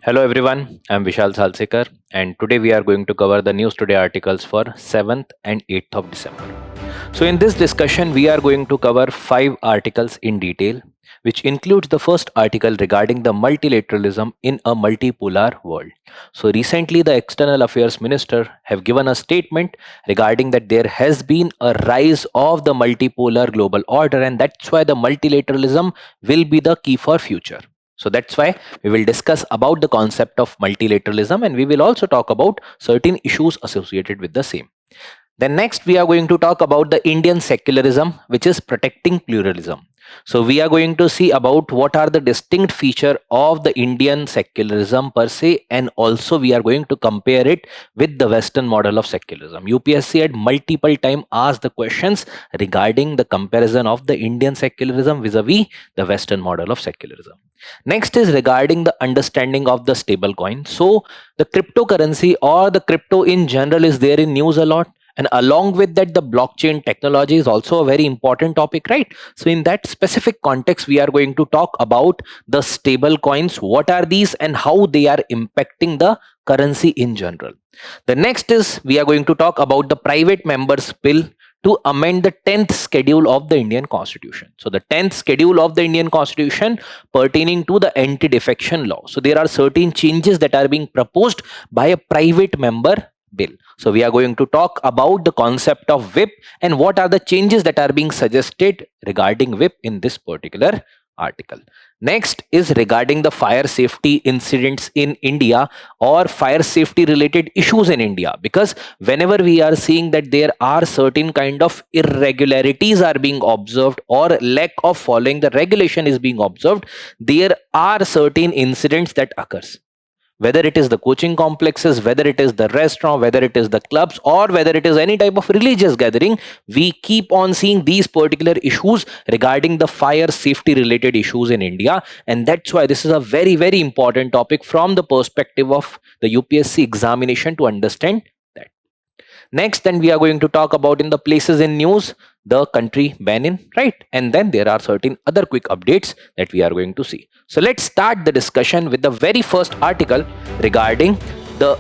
Hello everyone, I'm Vishal Salsekar and today we are going to cover the News Today articles for 7th and 8th of December. So in this discussion we are going to cover 5 articles in detail, which includes the first article regarding the multilateralism in a multipolar world. So recently the External Affairs Minister have given a statement regarding that there has been a rise of the multipolar global order, and that's why the multilateralism will be the key for future. So that's why we will discuss about the concept of multilateralism, and we will also talk about certain issues associated with the same. Then next we are going to talk about the Indian secularism, which is protecting pluralism. So we are going to see about what are the distinct feature of the Indian secularism per se, and also we are going to compare it with the Western model of secularism. UPSC had multiple time asked the questions regarding the comparison of the Indian secularism vis-a-vis the Western model of secularism. Next is regarding the understanding of the stable coin. So the cryptocurrency or the crypto in general is there in news a lot, and along with that the blockchain technology is also a very important topic, right? So in that specific context we are going to talk about the stable coins, what are these and how they are impacting the currency in general. The next is we are going to talk about the private members bill to amend the 10th schedule of the Indian Constitution. So the 10th schedule of the Indian Constitution pertaining to the anti-defection law. So there are certain changes that are being proposed by a private member bill. So we are going to talk about the concept of whip and what are the changes that are being suggested regarding whip in this particular article. Next is regarding the fire safety incidents in India or fire safety related issues in India, because whenever we are seeing that there are certain kind of irregularities are being observed or lack of following the regulation is being observed, there are certain incidents that occurs. Whether it is the coaching complexes, whether it is the restaurant, whether it is the clubs, or whether it is any type of religious gathering, we keep on seeing these particular issues regarding the fire safety related issues in India. And that's why this is a very, very important topic from the perspective of the UPSC examination to understand that. Next, then we are going to talk about in the places in news, the country Benin, right? And then there are certain other quick updates that we are going to see. So let's start the discussion with the very first article regarding the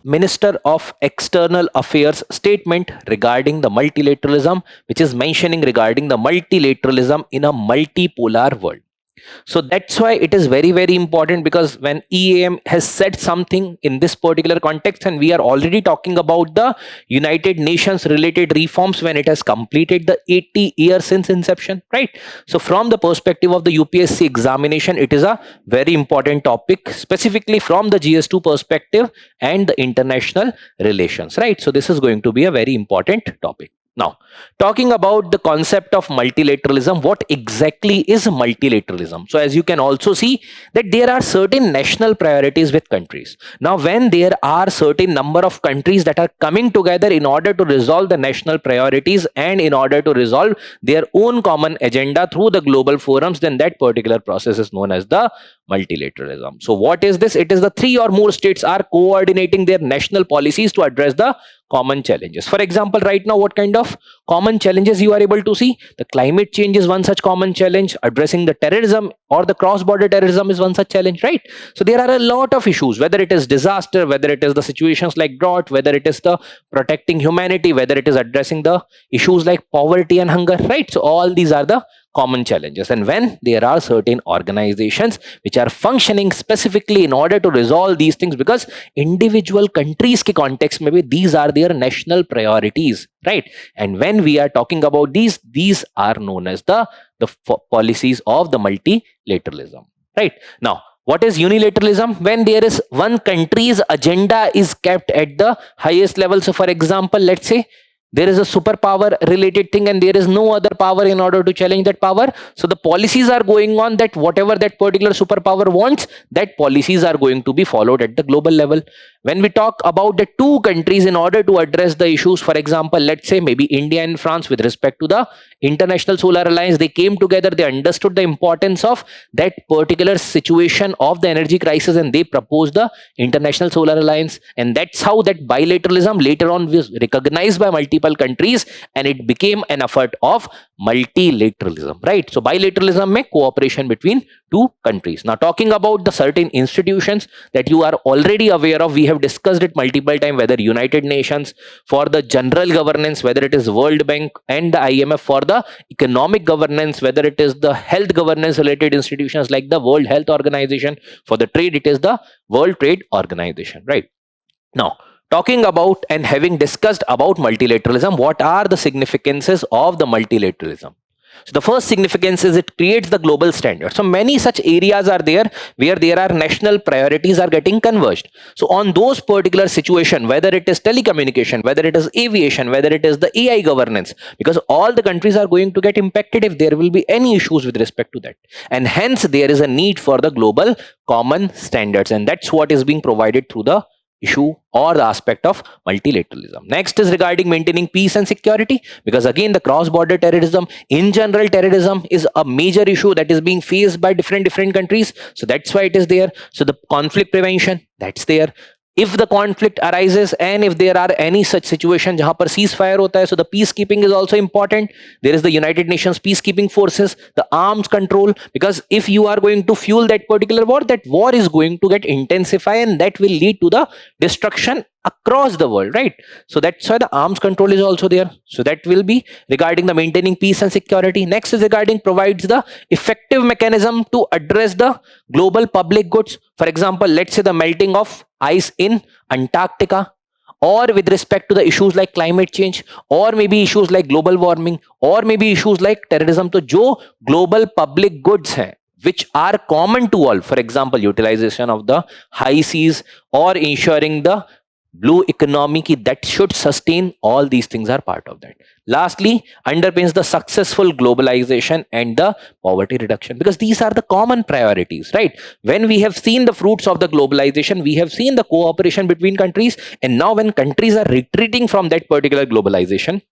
Minister of External Affairs statement regarding the multilateralism, which is mentioning regarding the multilateralism in a multipolar world. So that's why it is very, very important, because when EAM has said something in this particular context, and we are already talking about the United Nations related reforms when it has completed the 80 years since inception, right? So from the perspective of the UPSC examination, it is a very important topic, specifically from the GS2 perspective and the international relations, right? So this is going to be a very important topic. Now, talking about the concept of multilateralism, what exactly is multilateralism? So as you can also see that there are certain national priorities with countries. Now, when there are certain number of countries that are coming together in order to resolve the national priorities and in order to resolve their own common agenda through the global forums, then that particular process is known as the multilateralism. So what is this? It is the 3 or more states are coordinating their national policies to address the common challenges. For example, right now, what kind of common challenges you are able to see? The climate change is one such common challenge. Addressing the terrorism or the cross-border terrorism is one such challenge, right? So there are a lot of issues, whether it is disaster, whether it is the situations like drought, whether it is the protecting humanity, whether it is addressing the issues like poverty and hunger, right? So all these are the common challenges. And when there are certain organizations which are functioning specifically in order to resolve these things, because individual countries ke context maybe these are their national priorities, right? And when we are talking about these are known as the policies of the multilateralism, right? Now, what is unilateralism? When there is one country's agenda is kept at the highest level. So for example, let's say there is a superpower related thing and there is no other power in order to challenge that power. So the policies are going on that whatever that particular superpower wants, that policies are going to be followed at the global level. When we talk about the two countries in order to address the issues, for example, let's say maybe India and France with respect to the International Solar Alliance, they came together, they understood the importance of that particular situation of the energy crisis, and they proposed the International Solar Alliance. And that's how that bilateralism later on was recognized by multiple multiple countries, and it became an effort of multilateralism, right? So bilateralism में cooperation between two countries. Now talking about the certain institutions that you are already aware of, we have discussed it multiple times, whether United Nations for the general governance, whether it is World Bank and the IMF for the economic governance, whether it is the health governance related institutions like the World Health Organization, for the trade it is the World Trade Organization, right? Now talking about and having discussed about multilateralism, what are the significances of the multilateralism? So the first significance is it creates the global standard. So many such areas are there where there are national priorities are getting converged. So on those particular situation, whether it is telecommunication, whether it is aviation, whether it is the AI governance, because all the countries are going to get impacted if there will be any issues with respect to that. And hence there is a need for the global common standards, and that's what is being provided through the issue or the aspect of multilateralism. Next is regarding maintaining peace and security, because again the cross-border terrorism, in general terrorism is a major issue that is being faced by different countries, so that's why it is there. So the conflict prevention, that's there. If the conflict arises and if there are any such situation jahan par ceasefire hota hai, so the peacekeeping is also important. There is the United Nations peacekeeping forces, the arms control, because if you are going to fuel that particular war, that war is going to get intensify and that will lead to the destruction across the world, right? So that's why the arms control is also there. So that will be regarding the maintaining peace and security. Next is regarding provides the effective mechanism to address the global public goods. For example, let's say the melting of ice in Antarctica, or with respect to the issues like climate change, or maybe issues like global warming, or maybe issues like terrorism. तो जो global public goods हैं which are common to all, for example utilization of the high seas or ensuring the blue economy ki that should sustain, all these things are part of that. Lastly, underpins the successful globalization and the poverty reduction, because these are the common priorities, right? When we have seen the fruits of the globalization, we have seen the cooperation between countries, and now when countries are retreating from that particular globalization,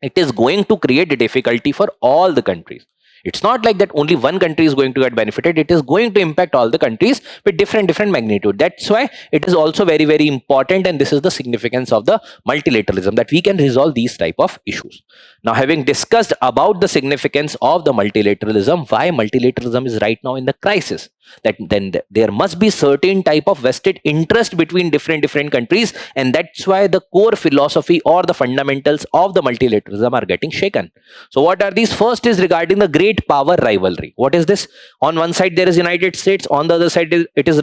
it is going to create a difficulty for all the countries. It's not like that only one country is going to get benefited. It is going to impact all the countries with different magnitude. That's why it is also very important, and this is the significance of the multilateralism, that we can resolve these type of issues. Now, having discussed about the significance of the multilateralism, why multilateralism is right now in the crisis, that then there must be certain type of vested interest between different countries, and that's why the core philosophy or the fundamentals of the multilateralism are getting shaken. So what are these? First is regarding the great power rivalry. What is this? On one side there is United States, on the other side it is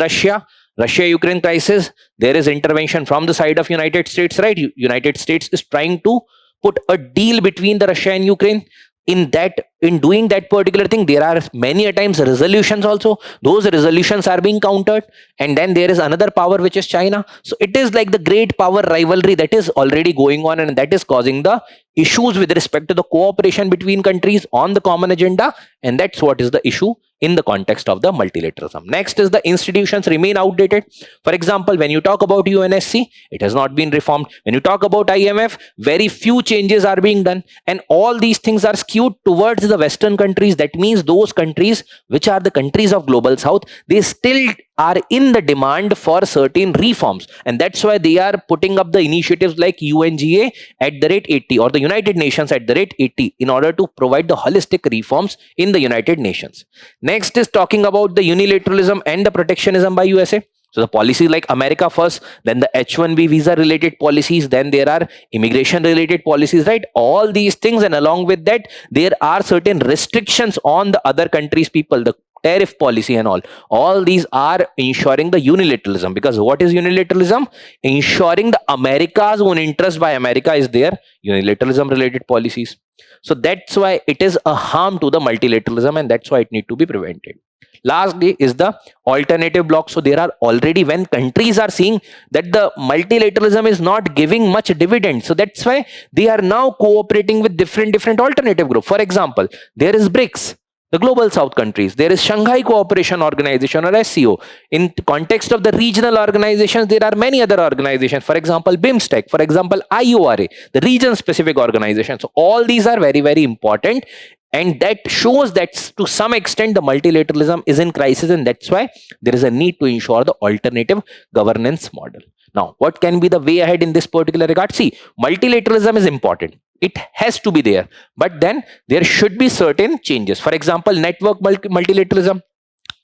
Russia-Ukraine crisis. There is intervention from the side of United States, right? United States is trying to put a deal between the Russia and Ukraine. In doing that particular thing, there are many a times resolutions also. Those resolutions are being countered, and then there is another power which is China. So it is like the great power rivalry that is already going on, and that is causing the issues with respect to the cooperation between countries on the common agenda, and that's what is the issue in the context of the multilateralism. Next is the institutions remain outdated. For example, when you talk about UNSC, it has not been reformed. When you talk about IMF, very few changes are being done, and all these things are skewed towards the Western countries. That means those countries which are the countries of global south, they still are in the demand for certain reforms, and that's why they are putting up the initiatives like UNGA at the rate 80 or the United Nations at the rate 80 in order to provide the holistic reforms in the United Nations. Next is talking about the unilateralism and the protectionism by USA. So the policies like America first, then the H-1B visa related policies, then there are immigration related policies, right? All these things, and along with that, there are certain restrictions on the other countries' people, the tariff policy and all these are ensuring the unilateralism. Because what is unilateralism? Ensuring the America's own interest by America is their unilateralism related policies. So that's why it is a harm to the multilateralism, and that's why it need to be prevented. Lastly is the alternative block. So there are already, when countries are seeing that the multilateralism is not giving much dividend, so that's why they are now cooperating with different alternative groups. For example, there is BRICS, the global south countries. There is Shanghai Cooperation Organization or SCO. In the context of the regional organizations, there are many other organizations. For example, BIMSTEC, for example, IORA, the region specific organizations. So all these are very important, and that shows that to some extent the multilateralism is in crisis, and that's why there is a need to ensure the alternative governance model. Now, what can be the way ahead in this particular regard? See, multilateralism is important. It has to be there, but then there should be certain changes. For example, network multilateralism.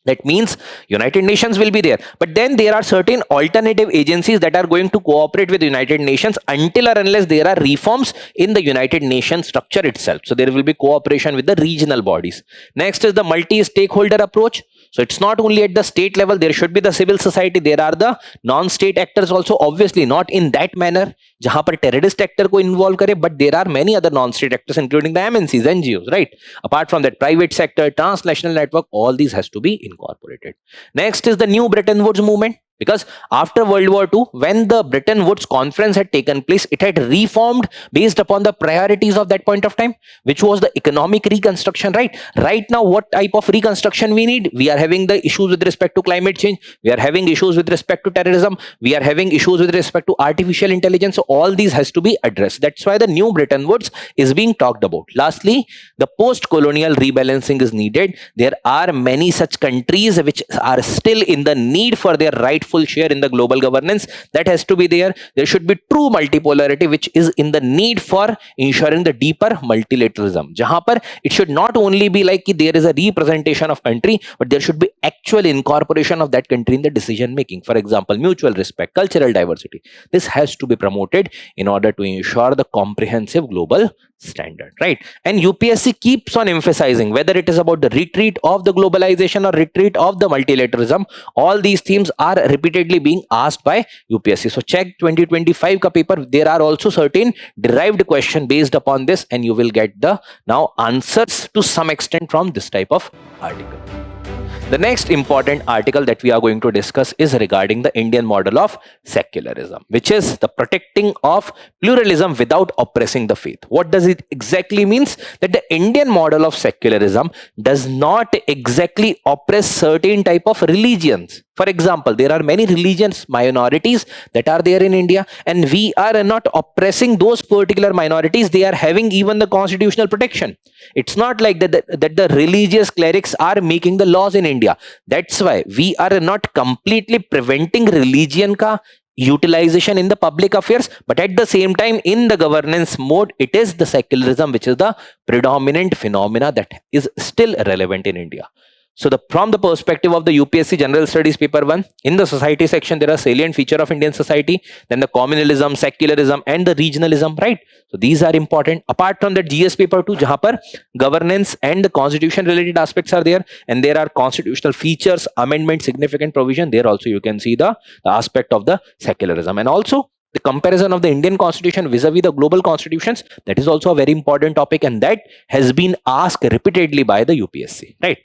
That means United Nations will be there, but then there are certain alternative agencies that are going to cooperate with the United Nations until or unless there are reforms in the United Nations structure itself. So there will be cooperation with the regional bodies. Next is the multi-stakeholder approach. So it's not only at the state level, there should be the civil society, there are the non-state actors also, obviously not in that manner जहां पर terrorist actor को involve करे, but there are many other non-state actors including the MNCs, NGOs, right? Apart from that, private sector, transnational network, all these has to be incorporated. Next is the new Bretton Woods movement. Because after World War II, when the Bretton Woods conference had taken place, it had reformed based upon the priorities of that point of time, which was the economic reconstruction, right? Right now, what type of reconstruction we need? We are having the issues with respect to climate change. We are having issues with respect to terrorism. We are having issues with respect to artificial intelligence. So all these has to be addressed. That's why the new Bretton Woods is being talked about. Lastly, the post-colonial rebalancing is needed. There are many such countries which are still in the need for their rightful share in the global governance. That has to be there. There should be true multipolarity, which is in the need for ensuring the deeper multilateralism. Jahan par it should not only be like there is a representation of country, but there should be actual incorporation of that country in the decision making. For example, mutual respect, cultural diversity. This has to be promoted in order to ensure the comprehensive global standard, right? And UPSC keeps on emphasizing whether it is about the retreat of the globalization or retreat of the multilateralism. All these themes are repeatedly being asked by UPSC. So check 2025 ka paper. There are also certain derived question based upon this, and you will get the now answers to some extent from this type of article. The next important article that we are going to discuss is regarding the Indian model of secularism, which is the protecting of pluralism without oppressing the faith. What does it exactly means? That the Indian model of secularism does not exactly oppress certain type of religions. For example, there are many religions minorities that are there in India, and we are not oppressing those particular minorities. They are having even the constitutional protection. It's not like that the religious clerics are making the laws in India. That's why we are not completely preventing religion ka utilization in the public affairs, but at the same time in the governance mode, it is the secularism which is the predominant phenomena that is still relevant in India. So from the perspective of the UPSC General Studies paper 1, in the society section, there are salient feature of Indian society, then the communalism, secularism, and the regionalism, right? So these are important. Apart from that, GS paper 2, jahan par governance and the constitution related aspects are there, and there are constitutional features, amendment, significant provision. There also you can see the aspect of the secularism, and also the comparison of the Indian constitution vis-a-vis the global constitutions. That is also a very important topic, and that has been asked repeatedly by the UPSC, right?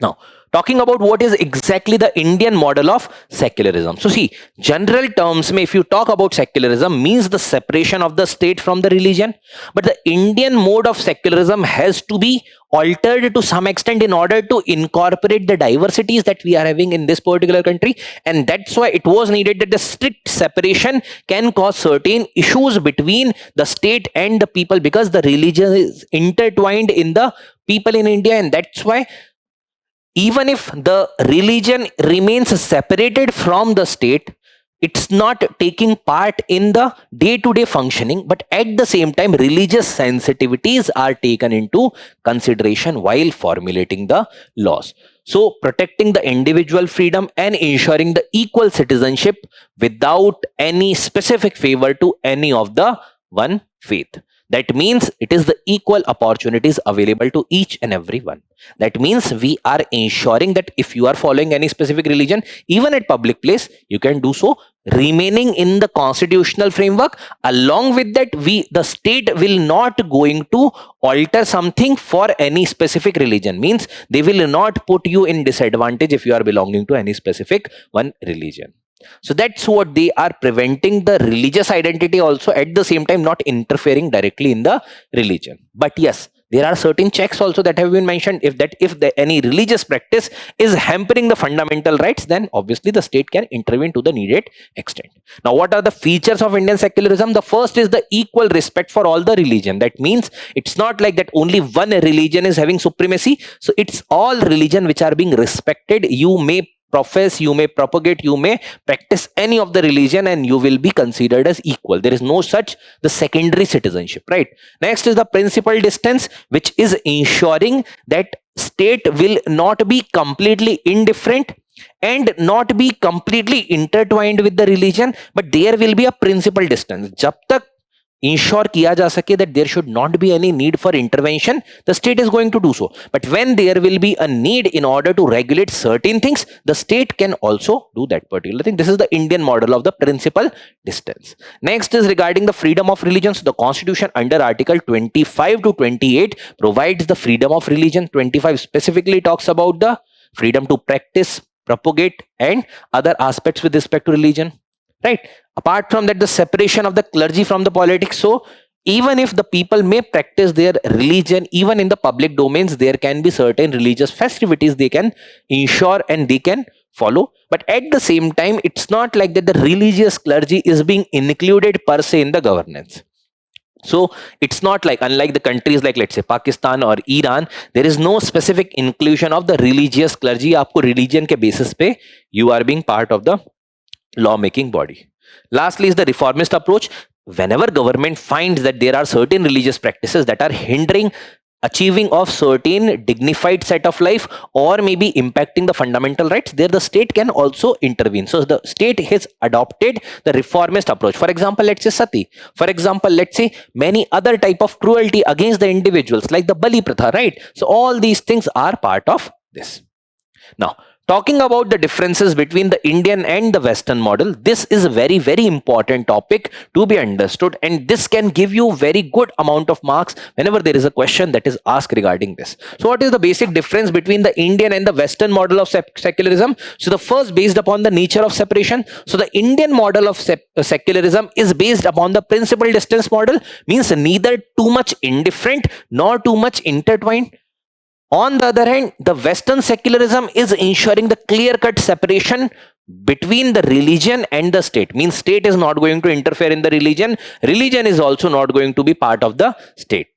Now, talking about what is exactly the Indian model of secularism. So see, general terms, if you talk about secularism, means the separation of the state from the religion. But the Indian mode of secularism has to be altered to some extent in order to incorporate the diversities that we are having in this particular country. And that's why it was needed that the strict separation can cause certain issues between the state and the people, because the religion is intertwined in the people in India. And that's why even if the religion remains separated from the state, it's not taking part in the day-to-day functioning, but at the same time, religious sensitivities are taken into consideration while formulating the laws. So, protecting the individual freedom and ensuring the equal citizenship without any specific favor to any of the one faith. That means it is the equal opportunities available to each and every one. That means we are ensuring that if you are following any specific religion, even at public place, you can do so, remaining in the constitutional framework. Along with that, the state will not going to alter something for any specific religion. Means they will not put you in disadvantage if you are belonging to any specific one religion. So that's what they are preventing, the religious identity also, at the same time not interfering directly in the religion. But yes, there are certain checks also that have been mentioned. If any religious practice is hampering the fundamental rights, then obviously the state can intervene to the needed extent. Now, what are the features of Indian secularism? The first is the equal respect for all the religion. That means it's not like that only one religion is having supremacy. So it's all religion which are being respected. You may profess, you may propagate, you may practice any of the religion, and you will be considered as equal. There is no such the secondary citizenship, right? Next is the principal distance, which is ensuring that state will not be completely indifferent and not be completely intertwined with the religion, but there will be a principal distance. जब तक ensure किया जा सके that there should not be any need for intervention, the state is going to do so. But when there will be a need in order to regulate certain things, the state can also do that particular thing. This is the Indian model of the principal distance. Next is regarding the freedom of religion. So the constitution under article 25 to 28 provides the freedom of religion. 25 specifically talks about the freedom to practice, propagate, and other aspects with respect to religion, right? Apart from that, the separation of the clergy from the politics. So even if the people may practice their religion, even in the public domains, there can be certain religious festivities they can ensure and they can follow. But at the same time, it's not like that the religious clergy is being included per se in the governance. So it's not like, unlike the countries like, let's say, Pakistan or Iran, there is no specific inclusion of the religious clergy. आपको religion के basis पे you are being part of the law-making body. Lastly is the reformist approach. Whenever government finds that there are certain religious practices that are hindering achieving of certain dignified set of life or maybe impacting the fundamental rights, there the state can also intervene. So the state has adopted the reformist approach. For example, let's say sati. For example, let's say many other type of cruelty against the individuals like the Bali Pratha, right? So all these things are part of this. Now, talking about the differences between the Indian and the Western model, this is a very, very important topic to be understood, and this can give you very good amount of marks whenever there is a question that is asked regarding this. So what is the basic difference between the Indian and the Western model of secularism? So the first, based upon the nature of separation. So the Indian model of secularism is based upon the principal distance model, means neither too much indifferent nor too much intertwined. On the other hand, the Western secularism is ensuring the clear-cut separation between the religion and the state. Means state is not going to interfere in the religion. Religion is also not going to be part of the state.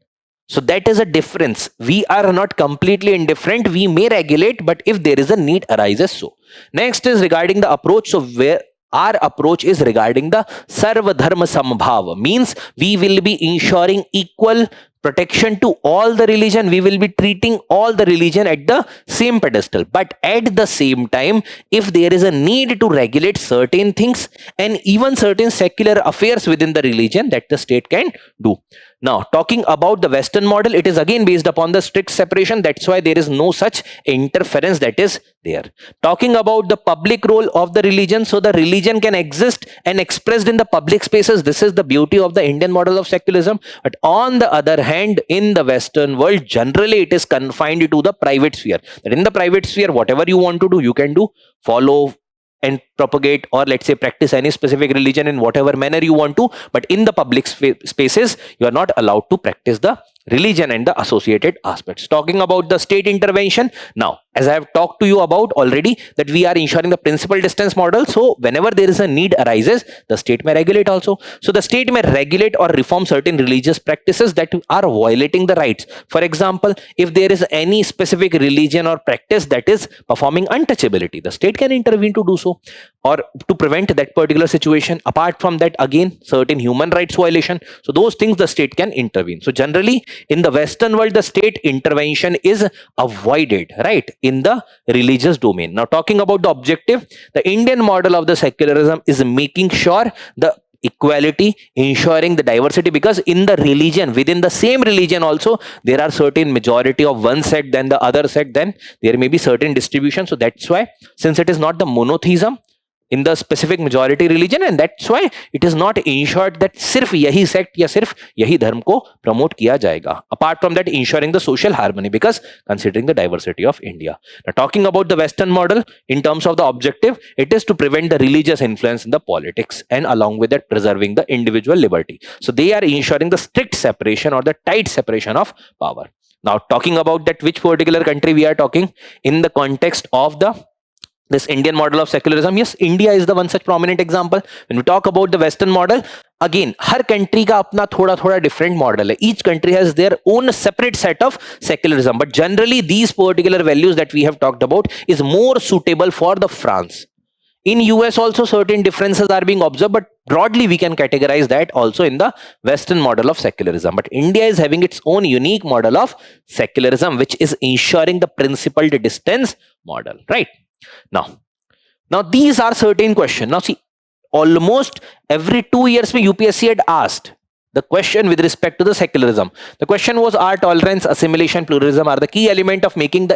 So that is a difference. We are not completely indifferent. We may regulate, but if there is a need arises so. Next is regarding the approach. So where our approach is regarding the Sarva Dharma Sambhava, means we will be ensuring equal protection to all the religion. We will be treating all the religion at the same pedestal, but at the same time, if there is a need to regulate certain things and even certain secular affairs within the religion, that the state can do. Now, talking about the Western model, it is again based upon the strict separation. That's why there is no such interference that is there. Talking about the public role of the religion, so the religion can exist and expressed in the public spaces. This is the beauty of the Indian model of secularism. But on the other hand, in the Western world, generally it is confined to the private sphere. That in the private sphere, whatever you want to do, you can do, follow and propagate, or let's say practice any specific religion in whatever manner you want to, but in the public spaces you are not allowed to practice the religion and the associated aspects. Talking about the state intervention, now as I have talked to you about already, that we are ensuring the principal distance model. So whenever there is a need arises, the state may regulate also. So the state may regulate or reform certain religious practices that are violating the rights. For example, if there is any specific religion or practice that is performing untouchability, the state can intervene to do so, or to prevent that particular situation. Apart from that, again, certain human rights violation. So those things the state can intervene. So generally in the Western world, the state intervention is avoided, right, in the religious domain. Now talking about the objective, the Indian model of the secularism is making sure the equality, ensuring the diversity, because in the religion, within the same religion also, there are certain majority of one sect than the other sect, then there may be certain distribution. So that's why, since it is not the monotheism in the specific majority religion, and that's why it is not ensured that सिर्फ यही sect या सिर्फ यही धर्म को promote किया जाएगा. Apart from that, ensuring the social harmony, because considering the diversity of India. Now talking about the Western model, in terms of the objective, it is to prevent the religious influence in the politics, and along with that preserving the individual liberty. So they are ensuring the strict separation or the tight separation of power. Now talking about that, which particular country we are talking in the context of the this Indian model of secularism. Yes, India is the one such prominent example. When we talk about the Western model, again, her country का अपना थोड़ा different model है. Each country has their own separate set of secularism, but generally these particular values that we have talked about is more suitable for the France. In US also certain differences are being observed, but broadly we can categorize that also in the Western model of secularism. But India is having its own unique model of secularism, which is ensuring the principled distance model, right? Now these are certain questions. Now see, almost every 2 years UPSC had asked the question with respect to the secularism. The question was, are tolerance, assimilation, pluralism are the key element of making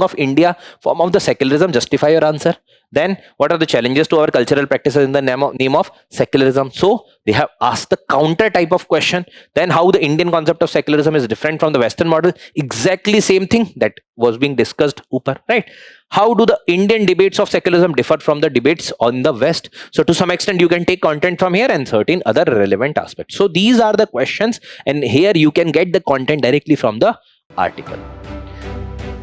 of India form of the secularism? Justify your answer. Then what are the challenges to our cultural practices in the name of secularism? So they have asked the counter type of question. Then how the Indian concept of secularism is different from the Western model? Exactly same thing that was being discussed upper, right? How do the Indian debates of secularism differ from the debates on the West? So to some extent you can take content from here and certain other relevant aspects. So these are the questions, and here you can get the content directly from the article.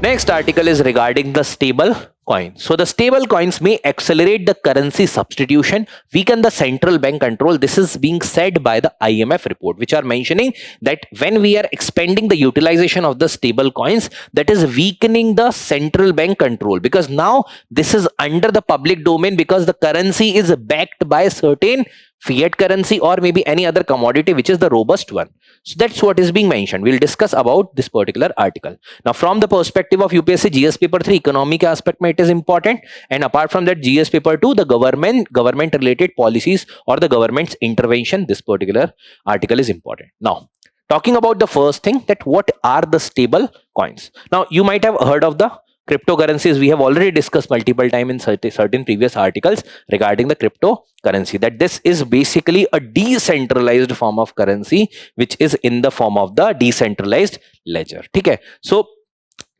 Next article is regarding the stable coin. So the stable coins may accelerate the currency substitution, weaken the central bank control. This is being said by the IMF report, which are mentioning that when we are expanding the utilization of the stable coins, that is weakening the central bank control, because now this is under the public domain, because the currency is backed by certain fiat currency or maybe any other commodity which is the robust one. So that's what is being mentioned. We'll discuss about this particular article. Now from the perspective of UPSC GS paper 3 economic aspect it is important, and apart from that GS paper 2 the government related policies or the government's intervention, this particular article is important. Now talking about the first thing, that what are the stable coins. Now you might have heard of the cryptocurrencies. We have already discussed multiple times in certain previous articles regarding the cryptocurrency, that this is basically a decentralized form of currency which is in the form of the decentralized ledger. Okay, so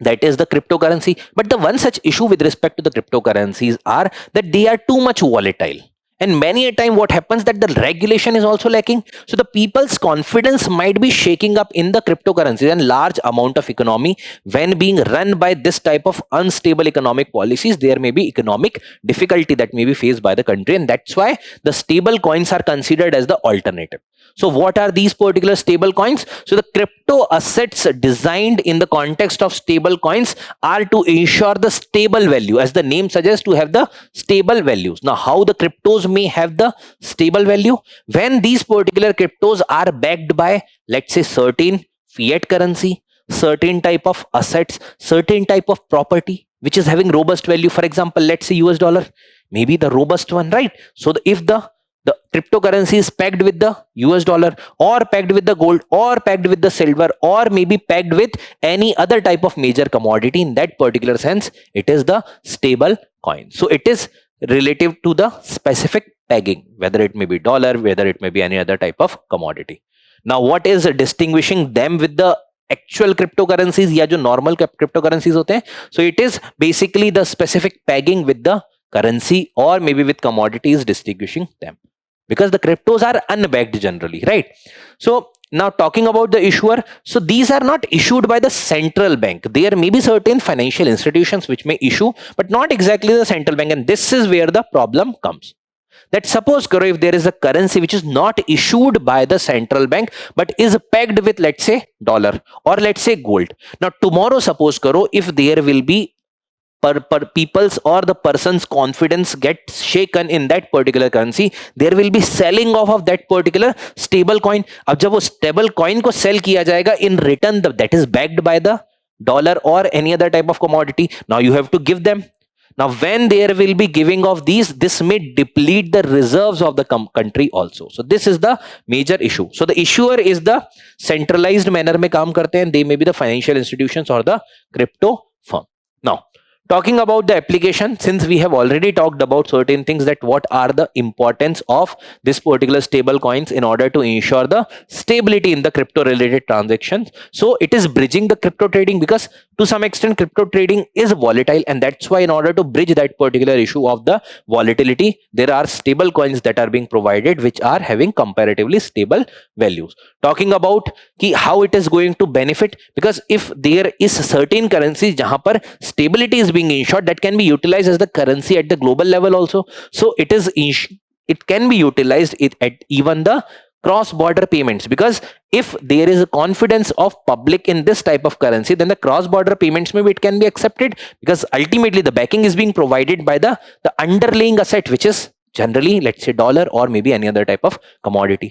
that is the cryptocurrency. But the one such issue with respect to the cryptocurrencies are that they are too much volatile. And many a time what happens that the regulation is also lacking. So the people's confidence might be shaking up in the cryptocurrencies, and large amount of economy when being run by this type of unstable economic policies, there may be economic difficulty that may be faced by the country, and that's why the stable coins are considered as the alternative. So what are these particular stable coins? So the crypto assets designed in the context of stable coins are to ensure the stable value, as the name suggests, to have the stable values. Now how the cryptos may have the stable value? When these particular cryptos are backed by, let's say, certain fiat currency, certain type of assets, certain type of property which is having robust value. For example, let's say US dollar, maybe the robust one, right? So if the cryptocurrency is pegged with the US dollar, or pegged with the gold, or pegged with the silver, or maybe pegged with any other type of major commodity, in that particular sense it is the stable coin. So it is relative to the specific pegging, whether it may be dollar, whether it may be any other type of commodity. Now what is distinguishing them with the actual cryptocurrencies या जो normal cryptocurrencies होते हैं? So it is basically the specific pegging with the currency or maybe with commodities distinguishing them, because the cryptos are unbacked generally, right? So now talking about the issuer, so these are not issued by the central bank. There may be certain financial institutions which may issue, but not exactly the central bank, and this is where the problem comes. That suppose karo, if there is a currency which is not issued by the central bank but is pegged with, let's say, dollar or let's say gold. Now tomorrow suppose karo, if there will be people's or the person's confidence gets shaken in that particular currency, there will be selling off of that particular stable coin. अब जब वो stable coin को sell किया जाएगा, in return that is backed by the dollar or any other type of commodity, now you have to give them. Now when there will be giving of these, this may deplete the reserves of the country also. So this is the major issue. So the issuer is the centralized manner में काम करते हैं, they may be the financial institutions or the crypto firm. Now talking about the application, since we have already talked about certain things, that what are the importance of this particular stable coins in order to ensure the stability in the crypto related transactions. So it is bridging the crypto trading, because to some extent crypto trading is volatile, and that's why in order to bridge that particular issue of the volatility, there are stable coins that are being provided which are having comparatively stable values. Talking about how it is going to benefit, because if there is certain currencies jahan par stability is being ensured, that can be utilized as the currency at the global level also. So it can be utilized at even the cross border payments, because if there is a confidence of public in this type of currency, then the cross border payments, maybe it can be accepted, because ultimately the backing is being provided by the underlying asset, which is generally, let's say, dollar or maybe any other type of commodity.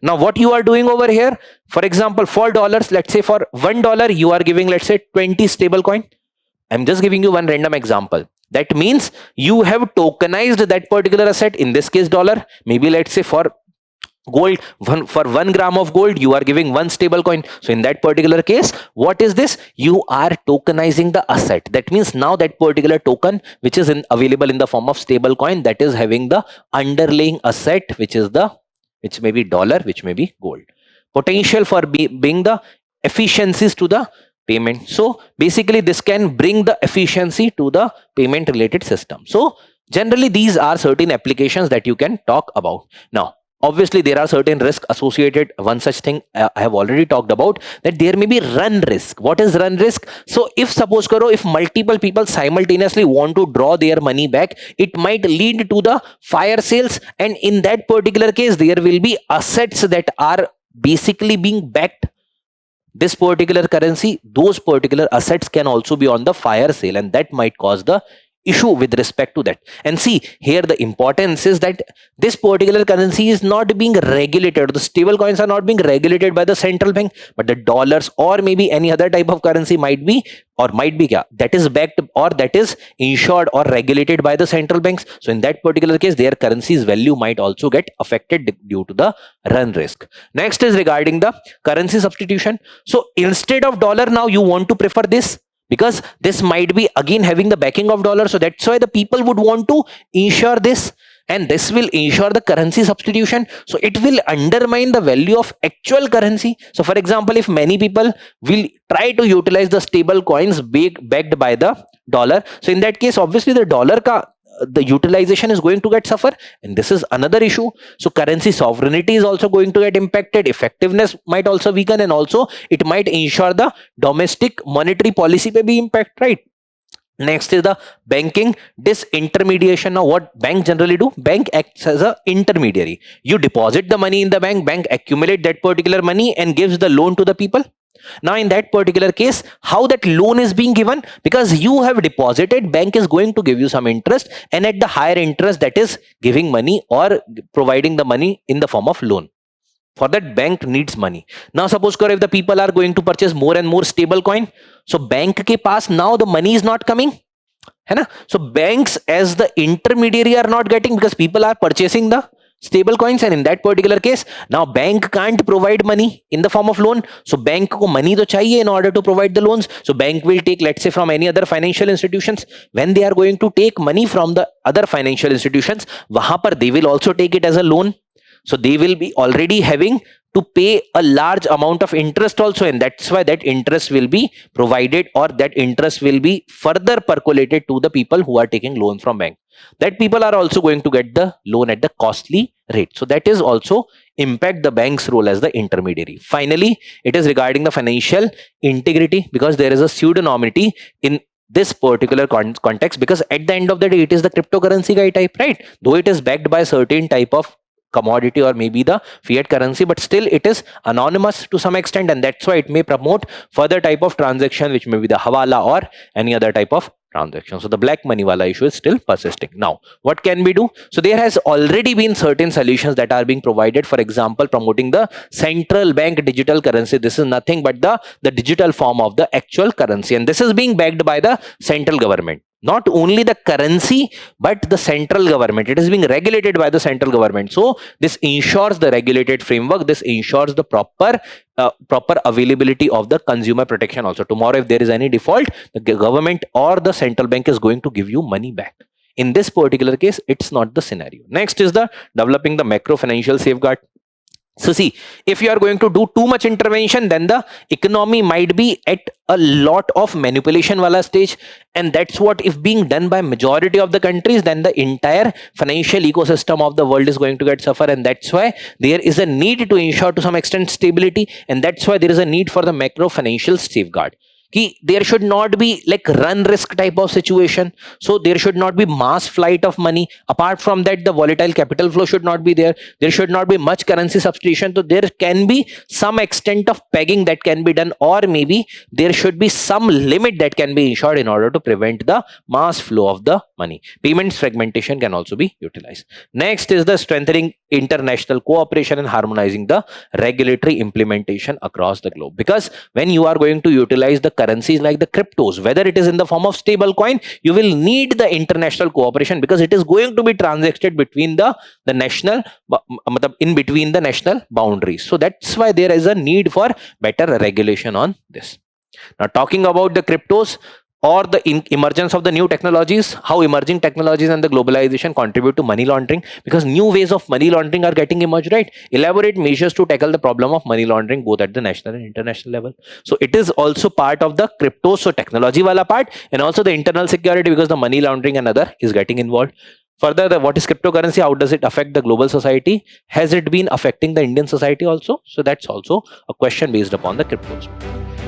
Now what you are doing over here, for example, for dollars, let's say for $1 you are giving, let's say, 20 stable coin. I'm just giving you one random example. That means you have tokenized that particular asset, in this case dollar. Maybe let's say for gold, for 1 gram of gold you are giving 1 stable coin. So in that particular case, what is this? You are tokenizing the asset. That means now that particular token, which is available in the form of stable coin, that is having the underlying asset, which may be dollar, which may be gold. Potential for being the efficiencies to the payment. So basically this can bring the efficiency to the payment related system. So generally these are certain applications that you can talk about. Now obviously there are certain risks associated. One such thing I have already talked about, that there may be run risk. What is run risk? So if multiple people simultaneously want to draw their money back, it might lead to the fire sales, and in that particular case there will be assets that are basically being backed this particular currency. Those particular assets can also be on the fire sale, and that might cause the issue with respect to that. And see here, the importance is that this particular currency is not being regulated. The stable coins are not being regulated by the central bank, but the dollars or maybe any other type of currency might be that is backed or that is insured or regulated by the central banks. So in that particular case, their currency's value might also get affected due to the run risk. Next is regarding the currency substitution. So instead of dollar, now you want to prefer this, because this might be again having the backing of dollar. So that's why the people would want to insure this, and this will ensure the currency substitution. So it will undermine the value of actual currency. So for example, if many people will try to utilize the stable coins backed by the dollar, so in that case obviously the utilization is going to get suffer, and this is another issue. So currency sovereignty is also going to get impacted. Effectiveness might also weaken, and also it might ensure the domestic monetary policy may be impact, right? Next is the banking disintermediation. Now what bank generally do? Bank acts as a intermediary. You deposit the money in the bank accumulate that particular money and gives the loan to the people. Now in that particular case, how that loan is being given? Because you have deposited, bank is going to give you some interest, and at the higher interest, that is giving money or providing the money in the form of loan. For that, bank needs money. Now suppose if the people are going to purchase more and more stable coin, so bank ke paas now the money is not coming, hai na? So banks as the intermediary are not getting, because people are purchasing the stable coins, and in that particular case, now bank can't provide money in the form of loan. So bank ko money to chahiye in order to provide the loans. So bank will take, let's say, from any other financial institutions. When they are going to take money from the other financial institutions, wahan par they will also take it as a loan. So they will be already having to pay a large amount of interest also, and that's why that interest will be provided, or that interest will be further percolated to the people who are taking loan from bank. That people are also going to get the loan at the costly rate. So that is also impact the bank's role as the intermediary. Finally, it is regarding the financial integrity, because there is a pseudonymity in this particular context, because at the end of the day, it is the cryptocurrency guy type, right? Though it is backed by a certain type of commodity or maybe the fiat currency, but still it is anonymous to some extent, and that's why it may promote further type of transaction, which may be the hawala or any other type of transaction. So the black money wala issue is still persisting. Now what can we do? So there has already been certain solutions that are being provided. For example, promoting the central bank digital currency. This is nothing but the digital form of the actual currency, and this is being backed by the central government. Not only the currency, but the central government. It is being regulated by the central government. So this ensures the regulated framework. This ensures the proper availability of the consumer protection also. Tomorrow, if there is any default, the government or the central bank is going to give you money back. In this particular case, it's not the scenario. Next is the developing the macro financial safeguard. So see, if you are going to do too much intervention, then the economy might be at a lot of manipulation wala stage, and that's what if being done by majority of the countries, then the entire financial ecosystem of the world is going to get suffer, and that's why there is a need to ensure to some extent stability, and that's why there is a need for the macro financial safeguard. कि there should not be like run risk type of situation, so there should not be mass flight of money. Apart from that, the volatile capital flow should not be there should not be much currency substitution, so there can be some extent of pegging that can be done, or maybe there should be some limit that can be ensured in order to prevent the mass flow of the money. Payments fragmentation can also be utilized. Next is the strengthening international cooperation and harmonizing the regulatory implementation across the globe, because when you are going to utilize the currencies like the cryptos, whether it is in the form of stable coin, you will need the international cooperation, because it is going to be transacted between the national in between the national boundaries. So that's why there is a need for better regulation on this. Now, talking about the cryptos or the emergence of the new technologies, how emerging technologies and the globalization contribute to money laundering, because new ways of money laundering are getting emerged, right? Elaborate measures to tackle the problem of money laundering both at the national and international level. So it is also part of the crypto, so technology wala part, and also the internal security, because the money laundering and other is getting involved. Further, what is cryptocurrency? How does it affect the global society? Has it been affecting the Indian society also? So that's also a question based upon the cryptos.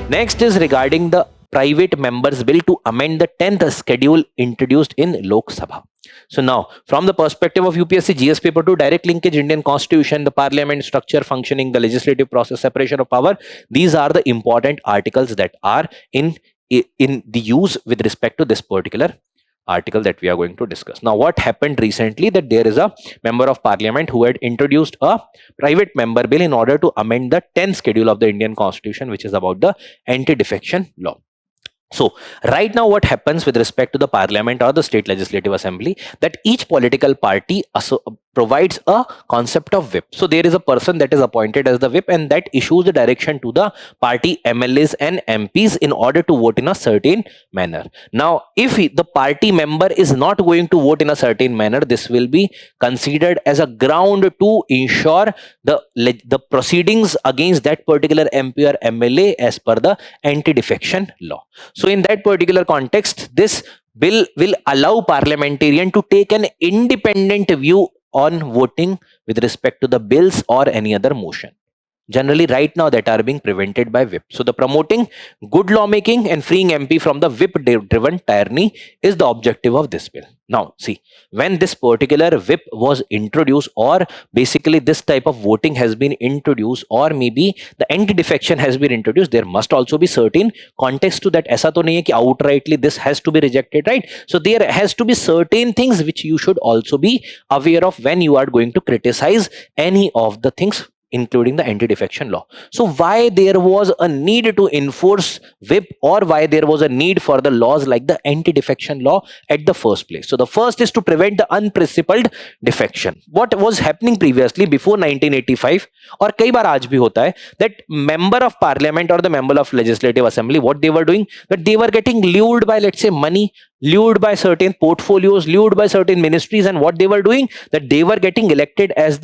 Next is regarding the private members bill to amend the 10th schedule introduced in Lok Sabha. So now, from the perspective of UPSC GS paper 2, direct linkage, Indian constitution, the parliament structure functioning, the legislative process, separation of power, these are the important articles that are in the use with respect to this particular article that we are going to discuss. Now, what happened recently, that there is a member of parliament who had introduced a private member bill in order to amend the 10th schedule of the Indian constitution, which is about the anti-defection law. So right now, what happens with respect to the parliament or the state legislative assembly, that each political party provides a concept of whip. So there is a person that is appointed as the whip, and that issues the direction to the party MLAs and MPs in order to vote in a certain manner. Now, if the party member is not going to vote in a certain manner, this will be considered as a ground to ensure the proceedings against that particular MP or MLA as per the anti-defection law. So in that particular context, this bill will allow parliamentarian to take an independent view on voting with respect to the bills or any other motion, generally right now that are being prevented by whip. So the promoting good lawmaking and freeing MP from the whip driven tyranny is the objective of this bill. Now see, when this particular whip was introduced, or basically this type of voting has been introduced, or maybe the anti-defection has been introduced, there must also be certain context to that. Aisa to nahi hai ki outrightly this has to be rejected, right? So there has to be certain things which you should also be aware of when you are going to criticize any of the things, including the anti-defection law. So why there was a need to enforce whip, or why there was a need for the laws like the anti-defection law at the first place? So the first is to prevent the unprincipled defection. What was happening previously before 1985, or kai baar aaj bhi hota hai, that member of parliament or the member of legislative assembly, what they were doing, that they were getting lured by, let's say, money, lured by certain portfolios, lured by certain ministries, and what they were doing, that they were getting elected as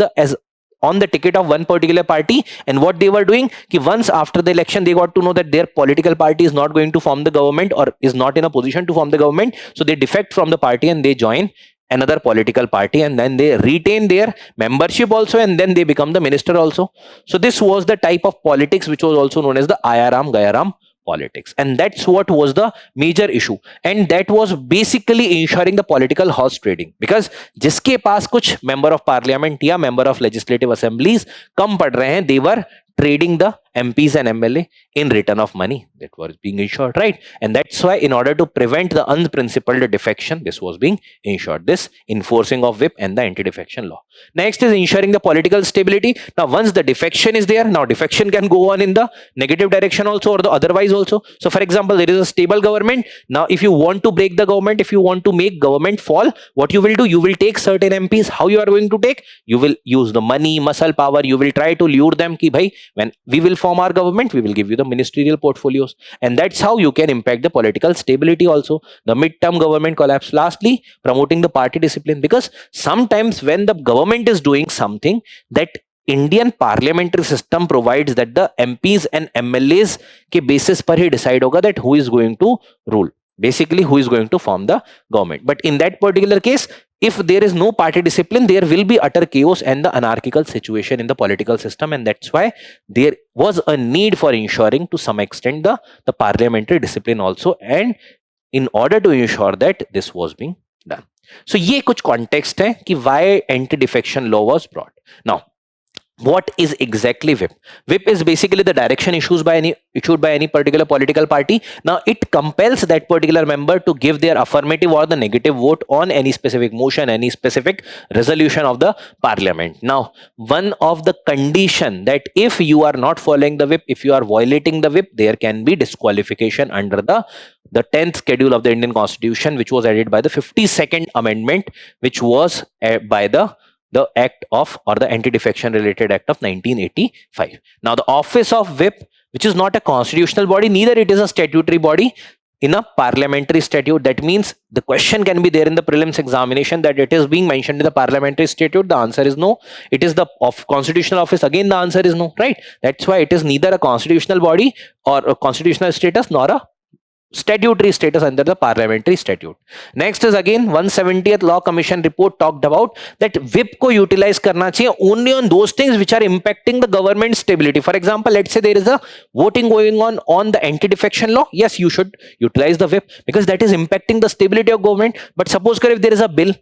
on the ticket of one particular party. And what they were doing, ki once after the election, they got to know that their political party is not going to form the government, or is not in a position to form the government, so they defect from the party and they join another political party, and then they retain their membership also, and then they become the minister also. So this was the type of politics which was also known as the Ayaram Gayaram politics, and that's what was the major issue, and that was basically ensuring the political horse trading, because जिसके पास कुछ member of parliament या member of legislative assemblies कम पड़ रहे हैं, they were trading the MPs and MLA in return of money that was being ensured, right? And that's why, in order to prevent the unprincipled defection, this was being ensured, this enforcing of whip and the anti-defection law. Next is ensuring the political stability. Now once the defection is there, now defection can go on in the negative direction also, or the otherwise also. So for example, there is a stable government. Now if you want to break the government, if you want to make government fall, what you will do, you will take certain MPs. How you are going to take? You will use the money, muscle power, you will try to lure them ki bhai, when we will form our government, we will give you the ministerial portfolios, and that's how you can impact the political stability also. The midterm government collapse. Lastly, promoting the party discipline, because sometimes when the government is doing something, that Indian parliamentary system provides that the MPs and MLAs के basis पर ही decide होगा that who is going to rule. basically who is going to form the government. But in that particular case, if there is no party discipline, there will be utter chaos and the anarchical situation in the political system, and that's why there was a need for ensuring to some extent the parliamentary discipline also, and in order to ensure that this was being done. So ये कुछ context है कि why anti-defection law was brought. Now, what is exactly whip? Whip is basically the direction issued by any particular political party. Now it compels that particular member to give their affirmative or the negative vote on any specific motion, any specific resolution of the parliament. Now, one of the condition that if you are not following the whip, if you are violating the whip, there can be disqualification under the 10th schedule of the Indian Constitution, which was added by the 52nd amendment, which was by the act of, or the anti-defection related act of 1985. Now the office of whip, which is not a constitutional body, neither it is a statutory body in a parliamentary statute. That means the question can be there in the prelims examination that it is being mentioned in the parliamentary statute. The answer is no. It is the constitutional office. Again, the answer is no, right? That's why it is neither a constitutional body or a constitutional status nor a statutory status under the parliamentary statute. Next is again 170th Law Commission report talked about that whip को utilize करना चाहिए only on those things which are impacting the government stability. For example, let's say there is a voting going on the anti-defection law. Yes, you should utilize the whip because that is impacting the stability of government. But suppose if there is a bill,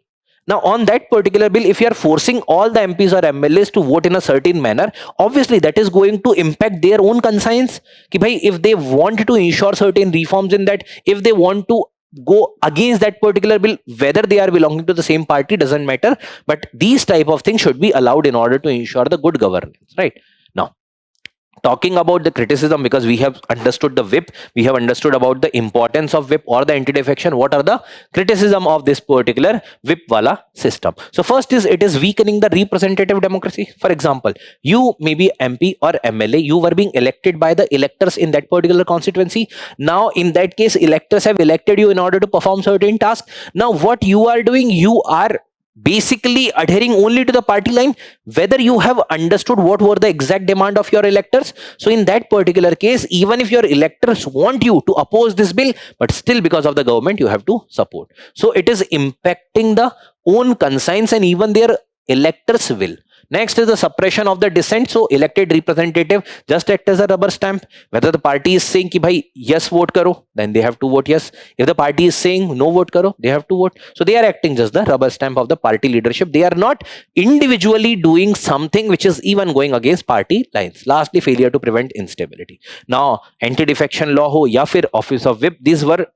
now on that particular bill, if you are forcing all the MPs or MLAs to vote in a certain manner, obviously that is going to impact their own conscience. Ki bhai, if they want to ensure certain reforms in that, if they want to go against that particular bill, whether they are belonging to the same party doesn't matter, but these type of things should be allowed in order to ensure the good governance, right? Now, talking about the criticism, because we have understood the whip, we have understood about the importance of whip or the anti-defection. What are the criticism of this particular whip wala system? So first is it is weakening the representative democracy. For example, you may be MP or MLA, you were being elected by the electors in that particular constituency. Now in that case, electors have elected you in order to perform certain tasks. Now what you are doing, you are basically adhering only to the party line, whether you have understood what were the exact demand of your electors. So in that particular case, even if your electors want you to oppose this bill, but still because of the government, you have to support. So it is impacting the own conscience and even their electors' will. Next is the suppression of the dissent. So elected representative just act as a rubber stamp. Whether the party is saying ki bhai yes vote karo, then they have to vote yes. If the party is saying no vote karo, they have to vote. So they are acting just the rubber stamp of the party leadership. They are not individually doing something which is even going against party lines. Lastly, failure to prevent instability. Now anti-defection law ho ya fir office of whip, these were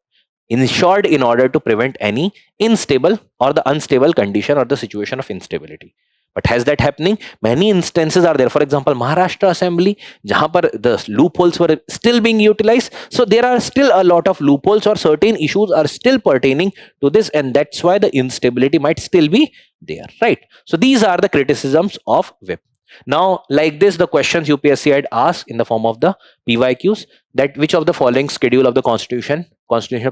ensured in order to prevent any unstable or the unstable condition or the situation of instability. But has that happening? Many instances are there. For example, Maharashtra Assembly, jahan par the loopholes were still being utilized. So there are still a lot of loopholes or certain issues are still pertaining to this, and that's why the instability might still be there, right? So these are the criticisms of whip. Now, like this, the questions UPSC had asked in the form of the PYQs, that which of the following schedule of the constitutional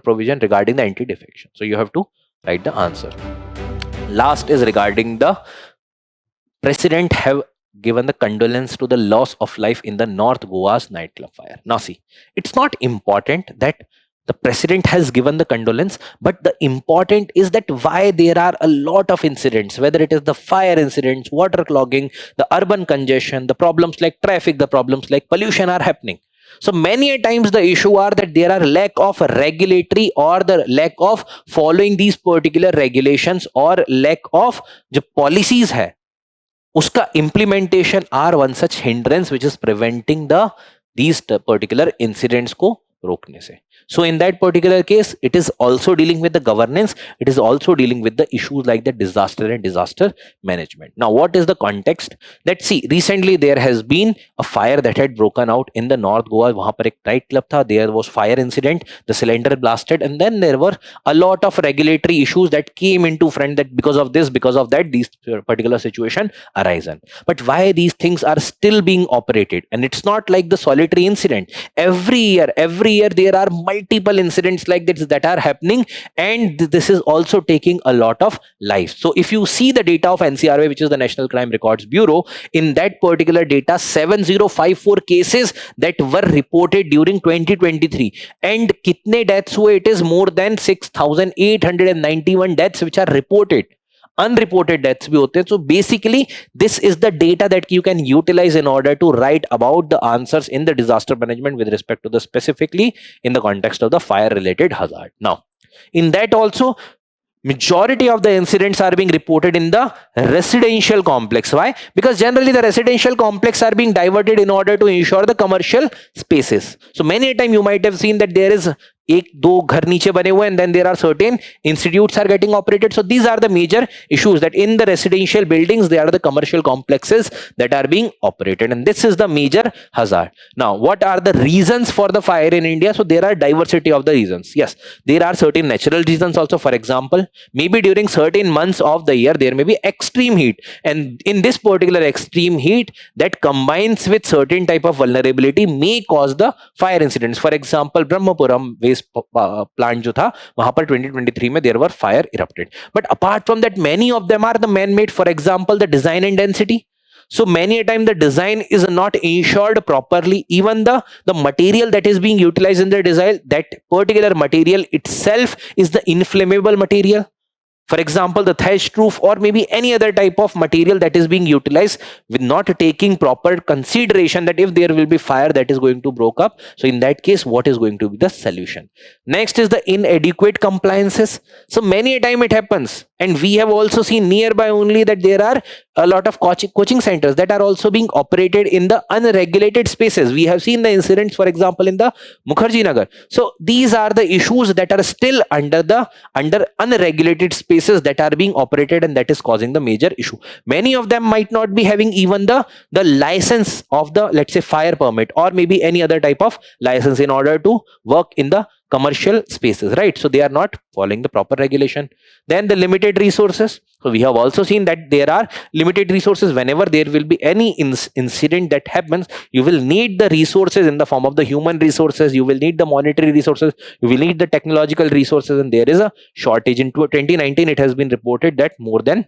provision regarding the anti-defection. So you have to write the answer. Last is regarding the President have given the condolence to the loss of life in the North Goa's nightclub fire. Now see, it's not important that the president has given the condolence, but the important is that why there are a lot of incidents, whether it is the fire incidents, water clogging, the urban congestion, the problems like traffic, the problems like pollution are happening. So many a times the issue are that there are lack of regulatory or the lack of following these particular regulations or lack of जो policies है uska implementation are one such hindrance which is preventing these particular incidents ko rokne se. So in that particular case, it is also dealing with the governance. It is also dealing with the issues like the disaster and disaster management. Now, what is the context? Let's see. Recently, there has been a fire that had broken out in the North Goa. Wahan par ek nightclub tha. There was fire incident. The cylinder blasted, and then there were a lot of regulatory issues that came into front. That because of this, because of that, these particular situation arisen. But why these things are still being operated? And it's not like the solitary incident. Every year there are multiple incidents like this that are happening, and this is also taking a lot of lives. So if you see the data of NCRB, which is the National Crime Records Bureau, in that particular data, 7054 cases that were reported during 2023, and kitne deaths hue, it is more than 6891 deaths which are reported. Unreported deaths bhi hote hain. So basically this is the data that you can utilize in order to write about the answers in the disaster management with respect to the specifically in the context of the fire related hazard. Now in that also, majority of the incidents are being reported in the residential complex. Why? Because generally the residential complex are being diverted in order to ensure the commercial spaces. So many a time you might have seen that there is एक दो घर नीचे बने हुए, and then there are certain institutes are getting operated. So these are the major issues, that in the residential buildings they are the commercial complexes that are being operated, and this is the major hazard. Now what are the reasons for the fire in India? So there are diversity of the reasons. Yes, there are certain natural reasons also. For example, maybe during certain months of the year there may be extreme heat, and in this particular extreme heat that combines with certain type of vulnerability may cause the fire incidents. For example, Brahmapuram waste plant जो था वहां पर 2023 में there were fire erupted. But apart from that, many of them are the man-made. For example, the design and density. So many a time the design is not ensured properly. Even the material that is being utilized in the design, that particular material itself is the inflammable material. For example, the thatched roof or maybe any other type of material that is being utilized with not taking proper consideration that if there will be fire that is going to break up. So in that case, what is going to be the solution? Next is the inadequate compliances. So many a time it happens, and we have also seen nearby only that there are a lot of coaching centers that are also being operated in the unregulated spaces. We have seen the incidents, for example, in the Mukherjee Nagar. So these are the issues that are still under unregulated spaces that are being operated, and that is causing the major issue. Many of them might not be having even the license of the, let's say, fire permit or maybe any other type of license in order to work in the commercial spaces, right? So they are not following the proper regulation. Then the limited resources. So we have also seen that there are limited resources. Whenever there will be any incident that happens, you will need the resources in the form of the human resources, you will need the monetary resources, you will need the technological resources, and there is a shortage. In 2019 it has been reported that more than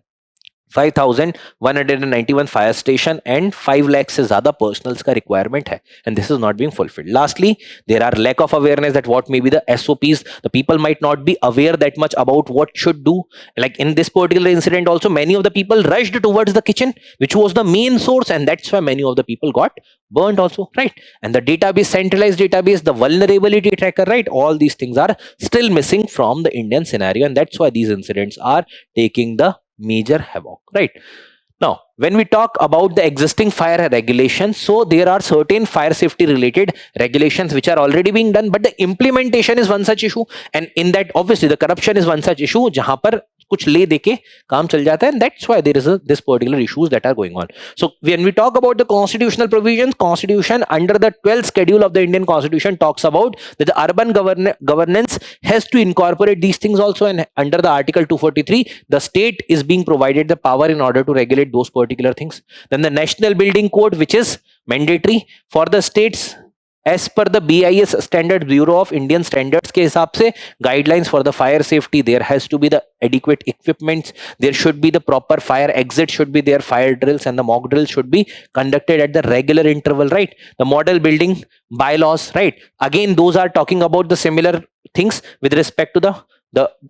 5,191 fire station and 5 lakh से ज़्यादा personals का requirement है, and this is not being fulfilled. Lastly, there are lack of awareness that what may be the SOPs. The people might not be aware that much about what should do. Like in this particular incident also, many of the people rushed towards the kitchen, which was the main source, and that's why many of the people got burnt also, right? And the database, centralized database, the vulnerability tracker, right? All these things are still missing from the Indian scenario, and that's why these incidents are taking the major havoc, right? Now when we talk about the existing fire regulations, so there are certain fire safety related regulations which are already being done, but the implementation is one such issue, and in that obviously the corruption is one such issue jahan par कुछ ले देके काम चल जाता है, and that's why there is this particular issues that are going on. So when we talk about the constitutional provisions, constitution under the 12th schedule of the Indian Constitution talks about that the urban governance has to incorporate these things also, and under the article 243 the state is being provided the power in order to regulate those particular things. Then the National Building Code, which is mandatory for the states as per the BIS standard, Bureau of Indian Standards के हिसाब से guidelines for the fire safety, there has to be the adequate equipments, there should be the proper fire exit, should be there, fire drills and the mock drills should be conducted at the regular interval, right? The model building bylaws, right? Again, those are talking about the similar things with respect to the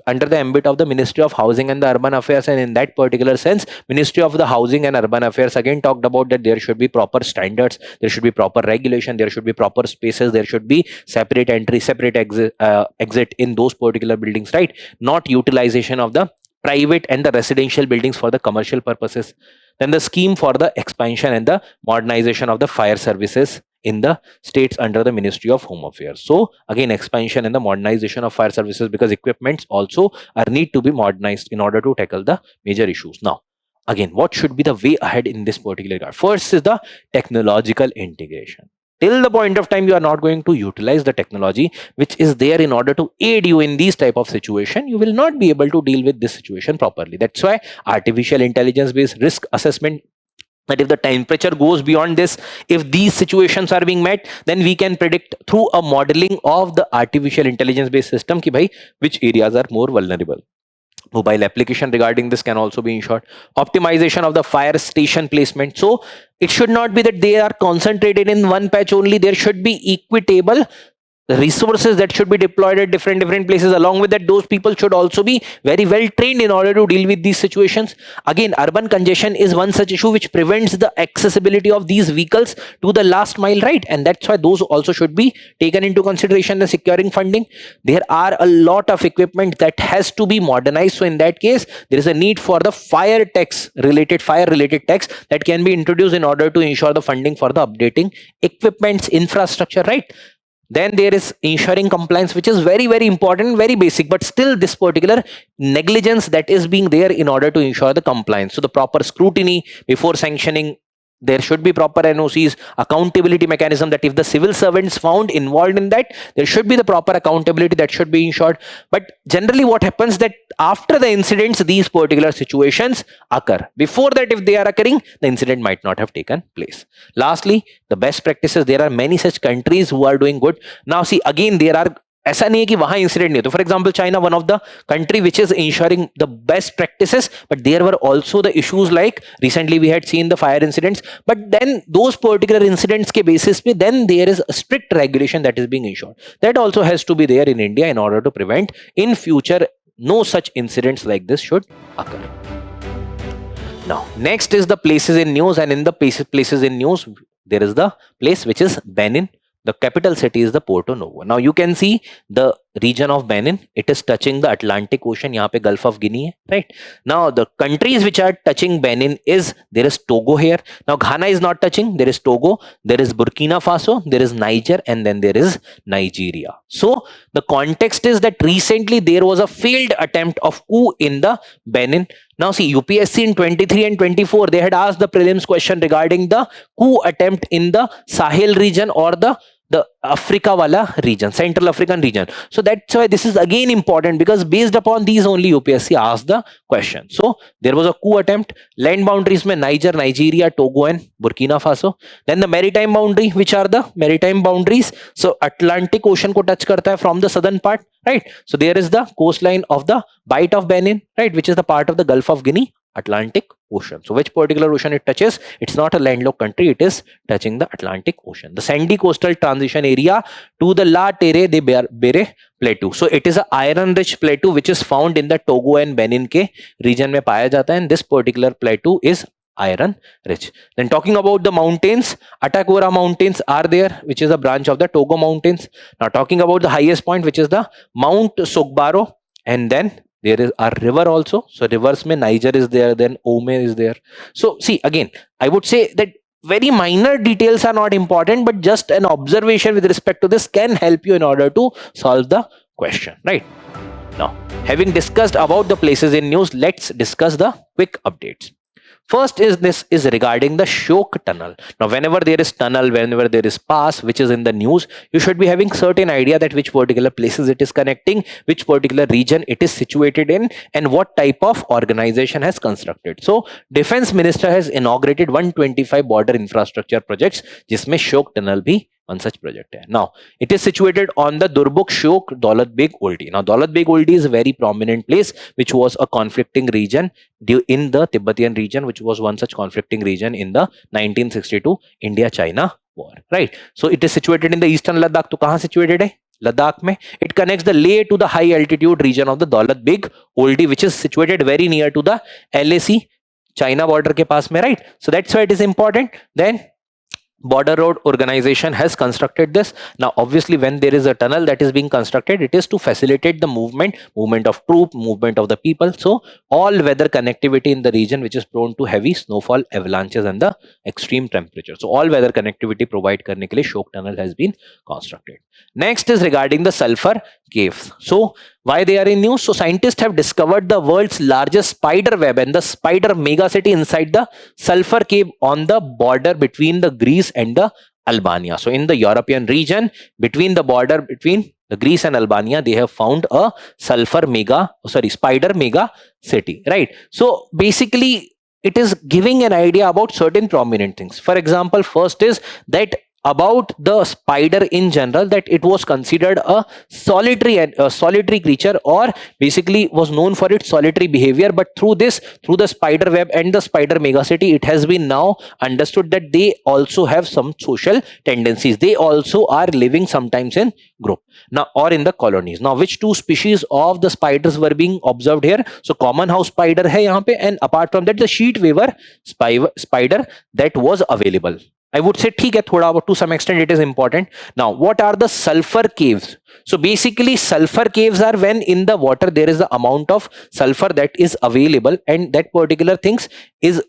under the ambit of the Ministry of Housing and the Urban Affairs, and in that particular sense, Ministry of the Housing and Urban Affairs again talked about that there should be proper standards, there should be proper regulation, there should be proper spaces, there should be separate entry, separate exit in those particular buildings, right? Not utilization of the private and the residential buildings for the commercial purposes. Then the scheme for the expansion and the modernization of the fire services in the states under the Ministry of Home Affairs. So again, expansion and the modernization of fire services, because equipments also are need to be modernized in order to tackle the major issues. Now again, what should be the way ahead in this particular regard? First is the technological integration. Till the point of time you are not going to utilize the technology which is there in order to aid you in these type of situation, you will not be able to deal with this situation properly. That's why artificial intelligence based risk assessment that if the temperature goes beyond this, if these situations are being met, then we can predict through a modeling of the artificial intelligence based system ki bhai which areas are more vulnerable. Mobile application regarding this can also be ensured. Optimization of the fire station placement. So it should not be that they are concentrated in one patch only. There should be equitable resources that should be deployed at different places. Along with that, those people should also be very well trained in order to deal with these situations. Again, urban congestion is one such issue which prevents the accessibility of these vehicles to the last mile, right? And that's why those also should be taken into consideration in securing funding. There are a lot of equipment that has to be modernized, so in that case there is a need for the fire related tax that can be introduced in order to ensure the funding for the updating equipments infrastructure, right? Then there is ensuring compliance, which is very important, very basic, but still this particular negligence that is being there in order to ensure the compliance. So the proper scrutiny before sanctioning, there should be proper NOCs, accountability mechanism, that if the civil servants found involved in that, there should be the proper accountability that should be ensured. But generally what happens that after the incidents, these particular situations occur. Before that, if they are occurring, the incident might not have taken place. Lastly, the best practices. There are many such countries who are doing good. Now see, again, there are, ऐसा नहीं है कि वहां incident नहीं होता. For example China, one of the country which is ensuring the best practices, but there were also the issues like recently we had seen the fire incidents, but then those particular incidents के basis पे then there is strict regulation that is being ensured. That also has to be there in India in order to prevent in future no such incidents like this should occur. Now next is the places in news, and in the places in news there is the place which is Benin. The capital city is the Porto Novo. Now you can see the region of Benin. It is touching the Atlantic Ocean. यहाँ पे Gulf of Guinea है, right? Now the countries which are touching Benin is, there is Togo here. Now Ghana is not touching. There is Togo. There is Burkina Faso. There is Niger, and then there is Nigeria. So the context is that recently there was a failed attempt of coup in the Benin. Now see, UPSC in 23 and 24 they had asked the prelims question regarding the coup attempt in the Sahel region or the Africa wala region, Central African region. So that's why this is again important, because based upon these only UPSC asked the question. So there was a coup attempt. Land boundaries mein Niger, Nigeria, Togo and Burkina Faso. Then the maritime boundary, which are the maritime boundaries? So Atlantic Ocean ko touch karta hai from the southern part, right? So there is the coastline of the Bight of Benin, right, which is the part of the Gulf of Guinea, Atlantic Ocean. So which particular ocean it touches? It's not a landlocked country, it is touching the Atlantic Ocean. The sandy coastal transition area to the La Terre de Bere plateau. So it is a iron rich plateau which is found in the Togo and Benin के region में पाया जाता है, and this particular plateau is iron rich. Then talking about the mountains, Atakora mountains are there, which is a branch of the Togo mountains. Now talking about the highest point, which is the Mount Sogbaro, and then there is a river also. So rivers mein Niger is there, then Ome is there. So see, again, I would say that very minor details are not important, but just an observation with respect to this can help you in order to solve the question, right? Now, having discussed about the places in news, let's discuss the quick updates. First is this is regarding the Shyok tunnel. Now whenever there is tunnel, whenever there is pass which is in the news, you should be having certain idea that which particular places it is connecting, which particular region it is situated in, and what type of organization has constructed. So Defense Minister has inaugurated 125 border infrastructure projects, जिसमें Shyok tunnel भी one such project hai. Now it is situated on the Durbuk Shyok Daulat Beg Oldi. Now Daulat Beg Oldi is a very prominent place which was a conflicting region in the Tibetan region, which was one such conflicting region in the 1962 India-China war, right? So it is situated in the eastern Ladakh. तो कहाँ situated है? Ladakh में. It connects the Leh to the high altitude region of the Daulat Beg Oldi, which is situated very near to the LAC China border के पास में, right? So that's why it is important. Then Border Road Organization has constructed this. Now obviously when there is a tunnel that is being constructed, it is to facilitate the movement of troop, movement of the people. So all weather connectivity in the region which is prone to heavy snowfall, avalanches and the extreme temperature. So all weather connectivity provide करने के लिए Shyok tunnel has been constructed. Next is regarding the sulfur caves. So why they are in news? So scientists have discovered the world's largest spider web and the spider megacity inside the sulfur cave on the border between the Greece and the Albania. So in the European region, between the border between the Greece and Albania, they have found a spider mega city, right? So basically it is giving an idea about certain prominent things. For example, first is that about the spider in general, that it was considered a solitary creature, or basically was known for its solitary behavior. But through the spider web and the spider megacity, it has been now understood that they also have some social tendencies. They also are living sometimes in group now, or in the colonies. Now, which two species of the spiders were being observed here? So common house spider hai yahan pe, and apart from that, the sheet weaver spider that was available. I would say ठीक है थोड़ा, to some extent it is important. Now, what are the sulfur caves? So basically, sulfur caves are when in the water there is the amount of sulfur that is available, and that particular things is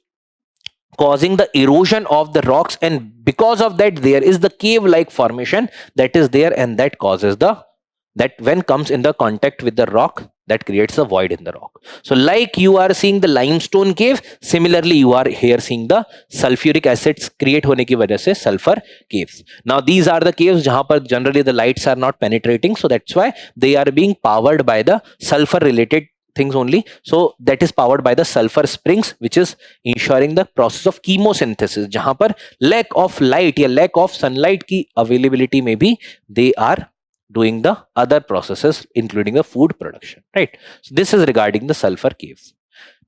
causing the erosion of the rocks, and because of that there is the cave like formation that is there, and that causes that when comes in the contact with the rock, that creates a void in the rock. So like you are seeing the limestone cave, similarly you are here seeing the sulfuric acids create hone ki wajah se sulfur caves. Now these are the caves jahan par generally the lights are not penetrating, so that's why they are being powered by the sulfur related things only. So that is powered by the sulfur springs, which is ensuring the process of chemosynthesis, jahan par lack of light ya lack of sunlight ki availability may be, they are doing the other processes including the food production, right? So this is regarding the sulfur caves.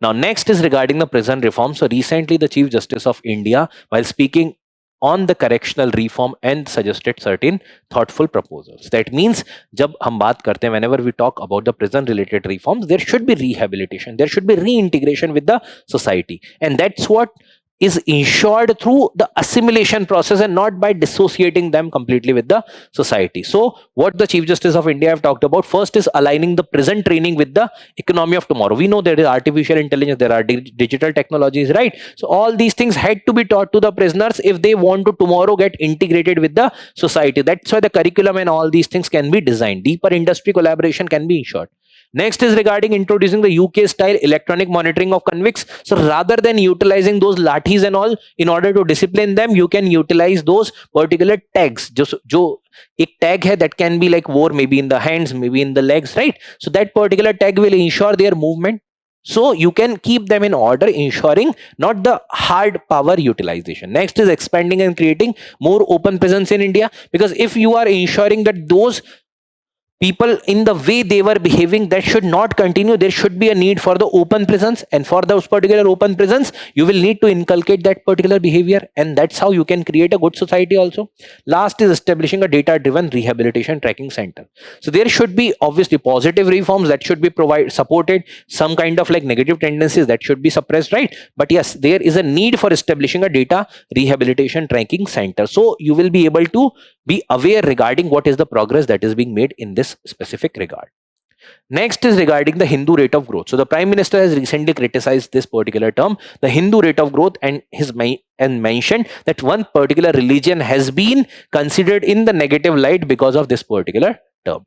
Now next is regarding the prison reform. So recently the Chief Justice of India, while speaking on the correctional reform, and suggested certain thoughtful proposals. That means jab hum baat karte hain, whenever we talk about the prison related reforms, there should be rehabilitation, there should be reintegration with the society, and that's what is ensured through the assimilation process and not by dissociating them completely with the society. So what the Chief Justice of India have talked about, first is aligning the prison training with the economy of tomorrow. We know there is artificial intelligence, there are digital technologies, right? So all these things had to be taught to the prisoners if they want to tomorrow get integrated with the society. That's why the curriculum and all these things can be designed. Deeper industry collaboration can be ensured. Next is regarding introducing the UK style electronic monitoring of convicts. So rather than utilizing those lathis and all in order to discipline them, you can utilize those particular tags. जो एक tag है that can be like wore maybe in the hands, maybe in the legs, right? So that particular tag will ensure their movement. So you can keep them in order, ensuring not the hard power utilization. Next is expanding and creating more open prisons in India, because if you are ensuring that those people in the way they were behaving, that should not continue. There should be a need for the open prisons, and for those particular open prisons you will need to inculcate that particular behavior, and that's how you can create a good society also. Last is establishing a data driven rehabilitation tracking center. So there should be obviously positive reforms that should be supported, some kind of like negative tendencies that should be suppressed, right? But yes, there is a need for establishing a data rehabilitation tracking center, so you will be able to be aware regarding what is the progress that is being made in this specific regard. Next is regarding the Hindu rate of growth. So the Prime Minister has recently criticized this particular term, the Hindu rate of growth, and mentioned that one particular religion has been considered in the negative light because of this particular term.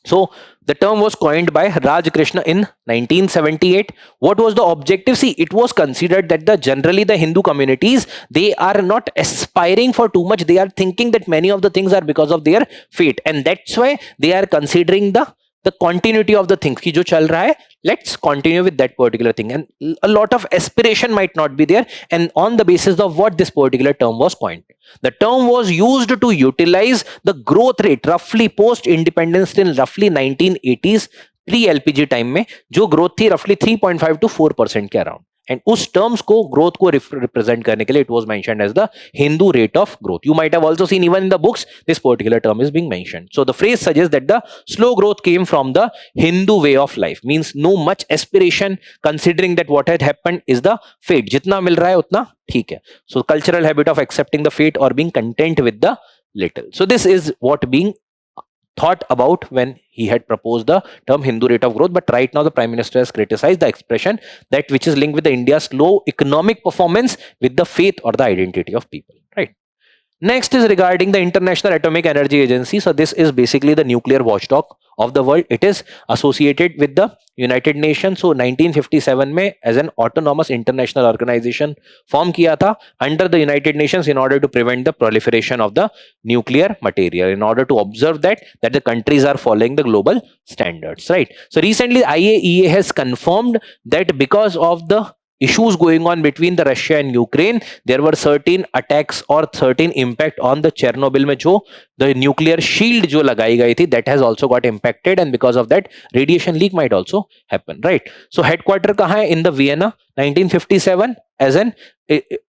So the term was coined by Raj Krishna in 1978. What was the objective? See, it was considered that generally the Hindu communities, they are not aspiring for too much. They are thinking that many of the things are because of their fate, and that's why they are considering the continuity of the things ki jo chal raha hai, let's continue with that particular thing, and a lot of aspiration might not be there. And on the basis of what this particular term was coined, the term was used to utilize the growth rate roughly post independence till roughly 1980s pre LPG time में जो growth थी roughly 3.5 to 4% के around, and उस terms को growth को represent करने के लिए it was mentioned as the Hindu rate of growth. You might have also seen even in the books this particular term is being mentioned. So the phrase suggests that the slow growth came from the Hindu way of life, means no much aspiration, considering that what had happened is the fate, जितना मिल रहा है उतना ठीक है. So cultural habit of accepting the fate or being content with the little. So this is what being thought about when he had proposed the term Hindu rate of growth. But right now the Prime Minister has criticized the expression that which is linked with the India's low economic performance with the faith or the identity of people, right? Next is regarding the International Atomic Energy Agency. So this is basically the nuclear watchdog of the world. It is associated with the United Nations. So 1957 में as an autonomous international organization form किया था under the United Nations in order to prevent the proliferation of the nuclear material, in order to observe that the countries are following the global standards, right? So recently IAEA has confirmed that because of the issues going on between the Russia and Ukraine, there were certain attacks or certain impact on the Chernobyl में जो the nuclear shield जो लगाई गई थी, that has also got impacted, and because of that radiation leak might also happen, right? So headquarter कहाँ है? In the Vienna, 1957, as an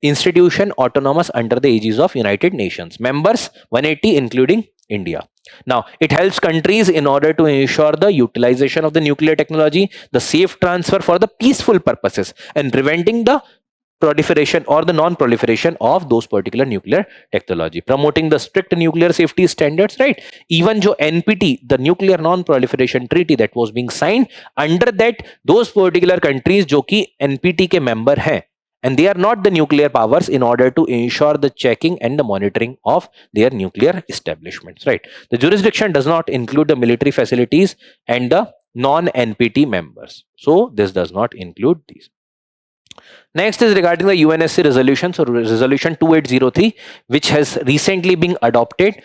institution autonomous under the aegis of United Nations. Members 180 including India. Now, it helps countries in order to ensure the utilization of the nuclear technology, the safe transfer for the peaceful purposes, and preventing the proliferation or the non-proliferation of those particular nuclear technology, promoting the strict nuclear safety standards, right? Even jo NPT, the nuclear non-proliferation treaty that was being signed, under that those particular countries jo ki NPT ke member hain, and they are not the nuclear powers, in order to ensure the checking and the monitoring of their nuclear establishments, right? The jurisdiction does not include the military facilities and the non-NPT members. So this does not include these. Next is regarding the UNSC resolution. So resolution 2803, which has recently been adopted,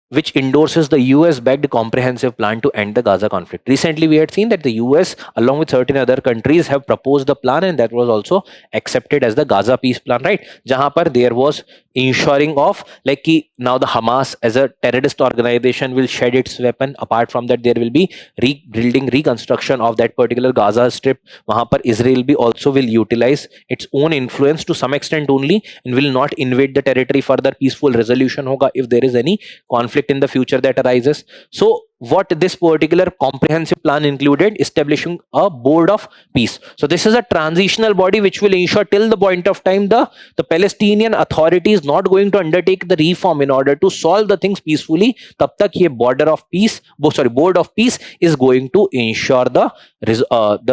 which endorses the US-backed comprehensive plan to end the Gaza conflict. Recently, we had seen that the US, along with certain other countries, have proposed the plan, and that was also accepted as the Gaza peace plan, right? Jahan par there was ensuring of like ki now the Hamas as a terrorist organization will shed its weapon. Apart from that, there will be rebuilding, reconstruction of that particular Gaza strip. Wahan par Israel भी also will utilize its own influence to some extent only, and will not invade the territory further. Peaceful resolution hoga if there is any conflict in the future that arises. So what this particular comprehensive plan included, establishing a board of peace. So this is a transitional body which will ensure till the point of time the Palestinian Authority is not going to undertake the reform in order to solve the things peacefully. Tab tak ye board of peace is going to ensure the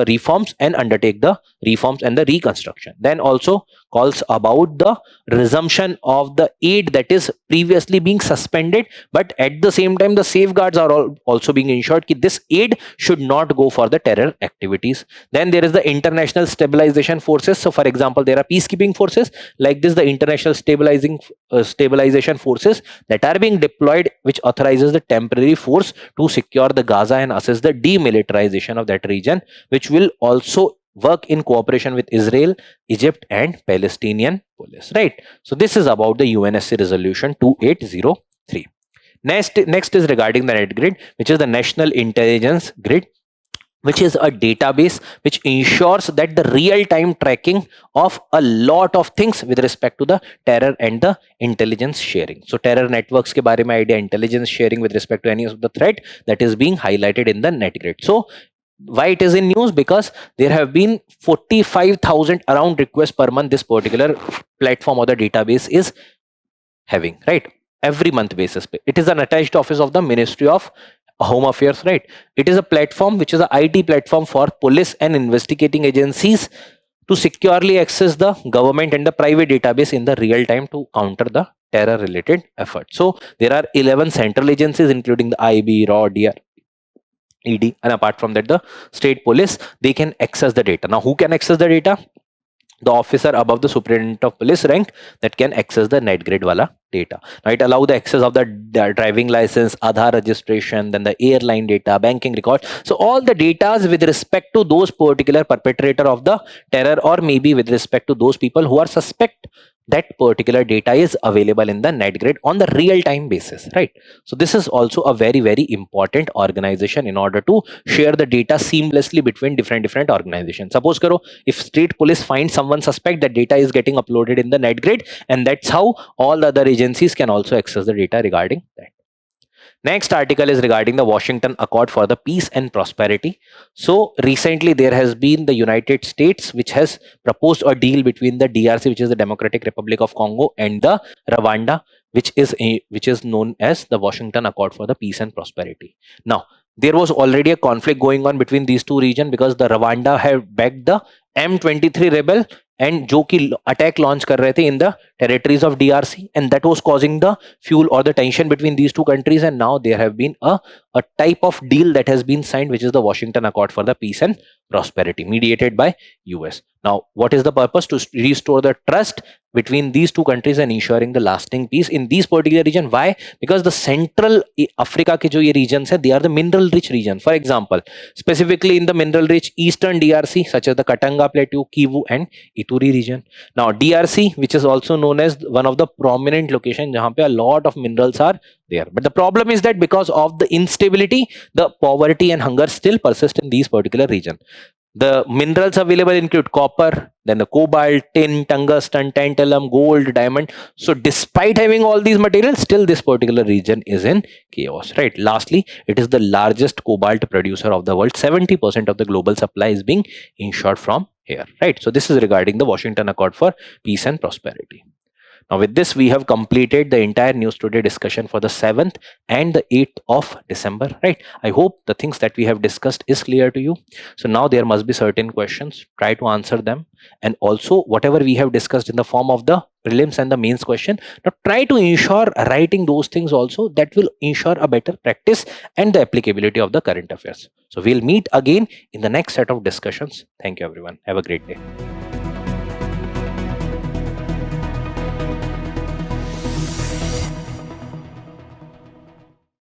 reforms and undertake the reforms and the reconstruction. Then also calls about the resumption of the aid that is previously being suspended, but at the same time the safeguards are also being ensured that this aid should not go for the terror activities. Then there is the international stabilization forces. So for example, there are peacekeeping forces like this, the international stabilization forces that are being deployed, which authorizes the temporary force to secure the Gaza and assist the demilitarization of that region, which will also work in cooperation with Israel, Egypt, and Palestinian police, right? So this is about the UNSC resolution 2803. Next is regarding the NetGrid, which is the National Intelligence Grid, which is a database which ensures that the real-time tracking of a lot of things with respect to the terror and the intelligence sharing. So terror networks ke bare mein idea, intelligence sharing with respect to any of the threat that is being highlighted in the NetGrid. So why it is in news? Because there have been 45,000 around requests per month this particular platform or the database is having, right? Every month basis. It is an attached office of the Ministry of Home Affairs, right? It is a platform which is an IT platform for police and investigating agencies to securely access the government and the private database in the real time to counter the terror related efforts. So there are 11 central agencies including the IB, RAW, DR, ED, and apart from that the state police, they can access the data. Now who can access the data? The officer above the superintendent of police rank that can access the NetGrid wala data. Now it allow the access of the driving license, Aadhaar registration, then the airline data, banking record. So all the data with respect to those particular perpetrator of the terror, or maybe with respect to those people who are suspect, that particular data is available in the NetGrid on the real-time basis, right? So this is also a very, very important organization in order to share the data seamlessly between different organizations. Suppose karo, if state police finds someone suspect, that data is getting uploaded in the NetGrid, and that's how all the other agencies can also access the data regarding that. Next article is regarding the Washington Accord for the Peace and Prosperity. So recently there has been the United States which has proposed a deal between the DRC, which is the Democratic Republic of Congo, and the Rwanda, which is known as the Washington Accord for the Peace and Prosperity. Now there was already a conflict going on between these two regions because the Rwanda had backed the M23 rebel and जो कि attack launch कर रहे थे in the territories of DRC, and that was causing the fuel or the tension between these two countries. And now there have been a type of deal that has been signed, which is the Washington Accord for the Peace and Prosperity, mediated by US. Now what is the purpose? To restore the trust between these two countries and ensuring the lasting peace in these particular region. Why? Because the central Africa के जो ये regions है, they are the mineral rich region. For example, specifically in the mineral rich eastern DRC, such as the Katanga Manga Plateau, Kivu and Ituri region. Now DRC, which is also known as one of the prominent locations jahan pe a lot of minerals are there. But the problem is that because of the instability, the poverty and hunger still persist in these particular region. The minerals available include copper, then the cobalt, tin, tungsten, tantalum, gold, diamond. So despite having all these materials, still this particular region is in chaos, right? Lastly, it is the largest cobalt producer of the world. 70% of the global supply is being ensured from here, right? So this is regarding the Washington Accord for Peace and Prosperity. Now with this, we have completed the entire News Today discussion for the 7th and the 8th of December, right? I hope the things that we have discussed is clear to you. So now there must be certain questions, try to answer them. And also whatever we have discussed in the form of the prelims and the mains question, now try to ensure writing those things also. That will ensure a better practice and the applicability of the current affairs. So we'll meet again in the next set of discussions. Thank you everyone. Have a great day.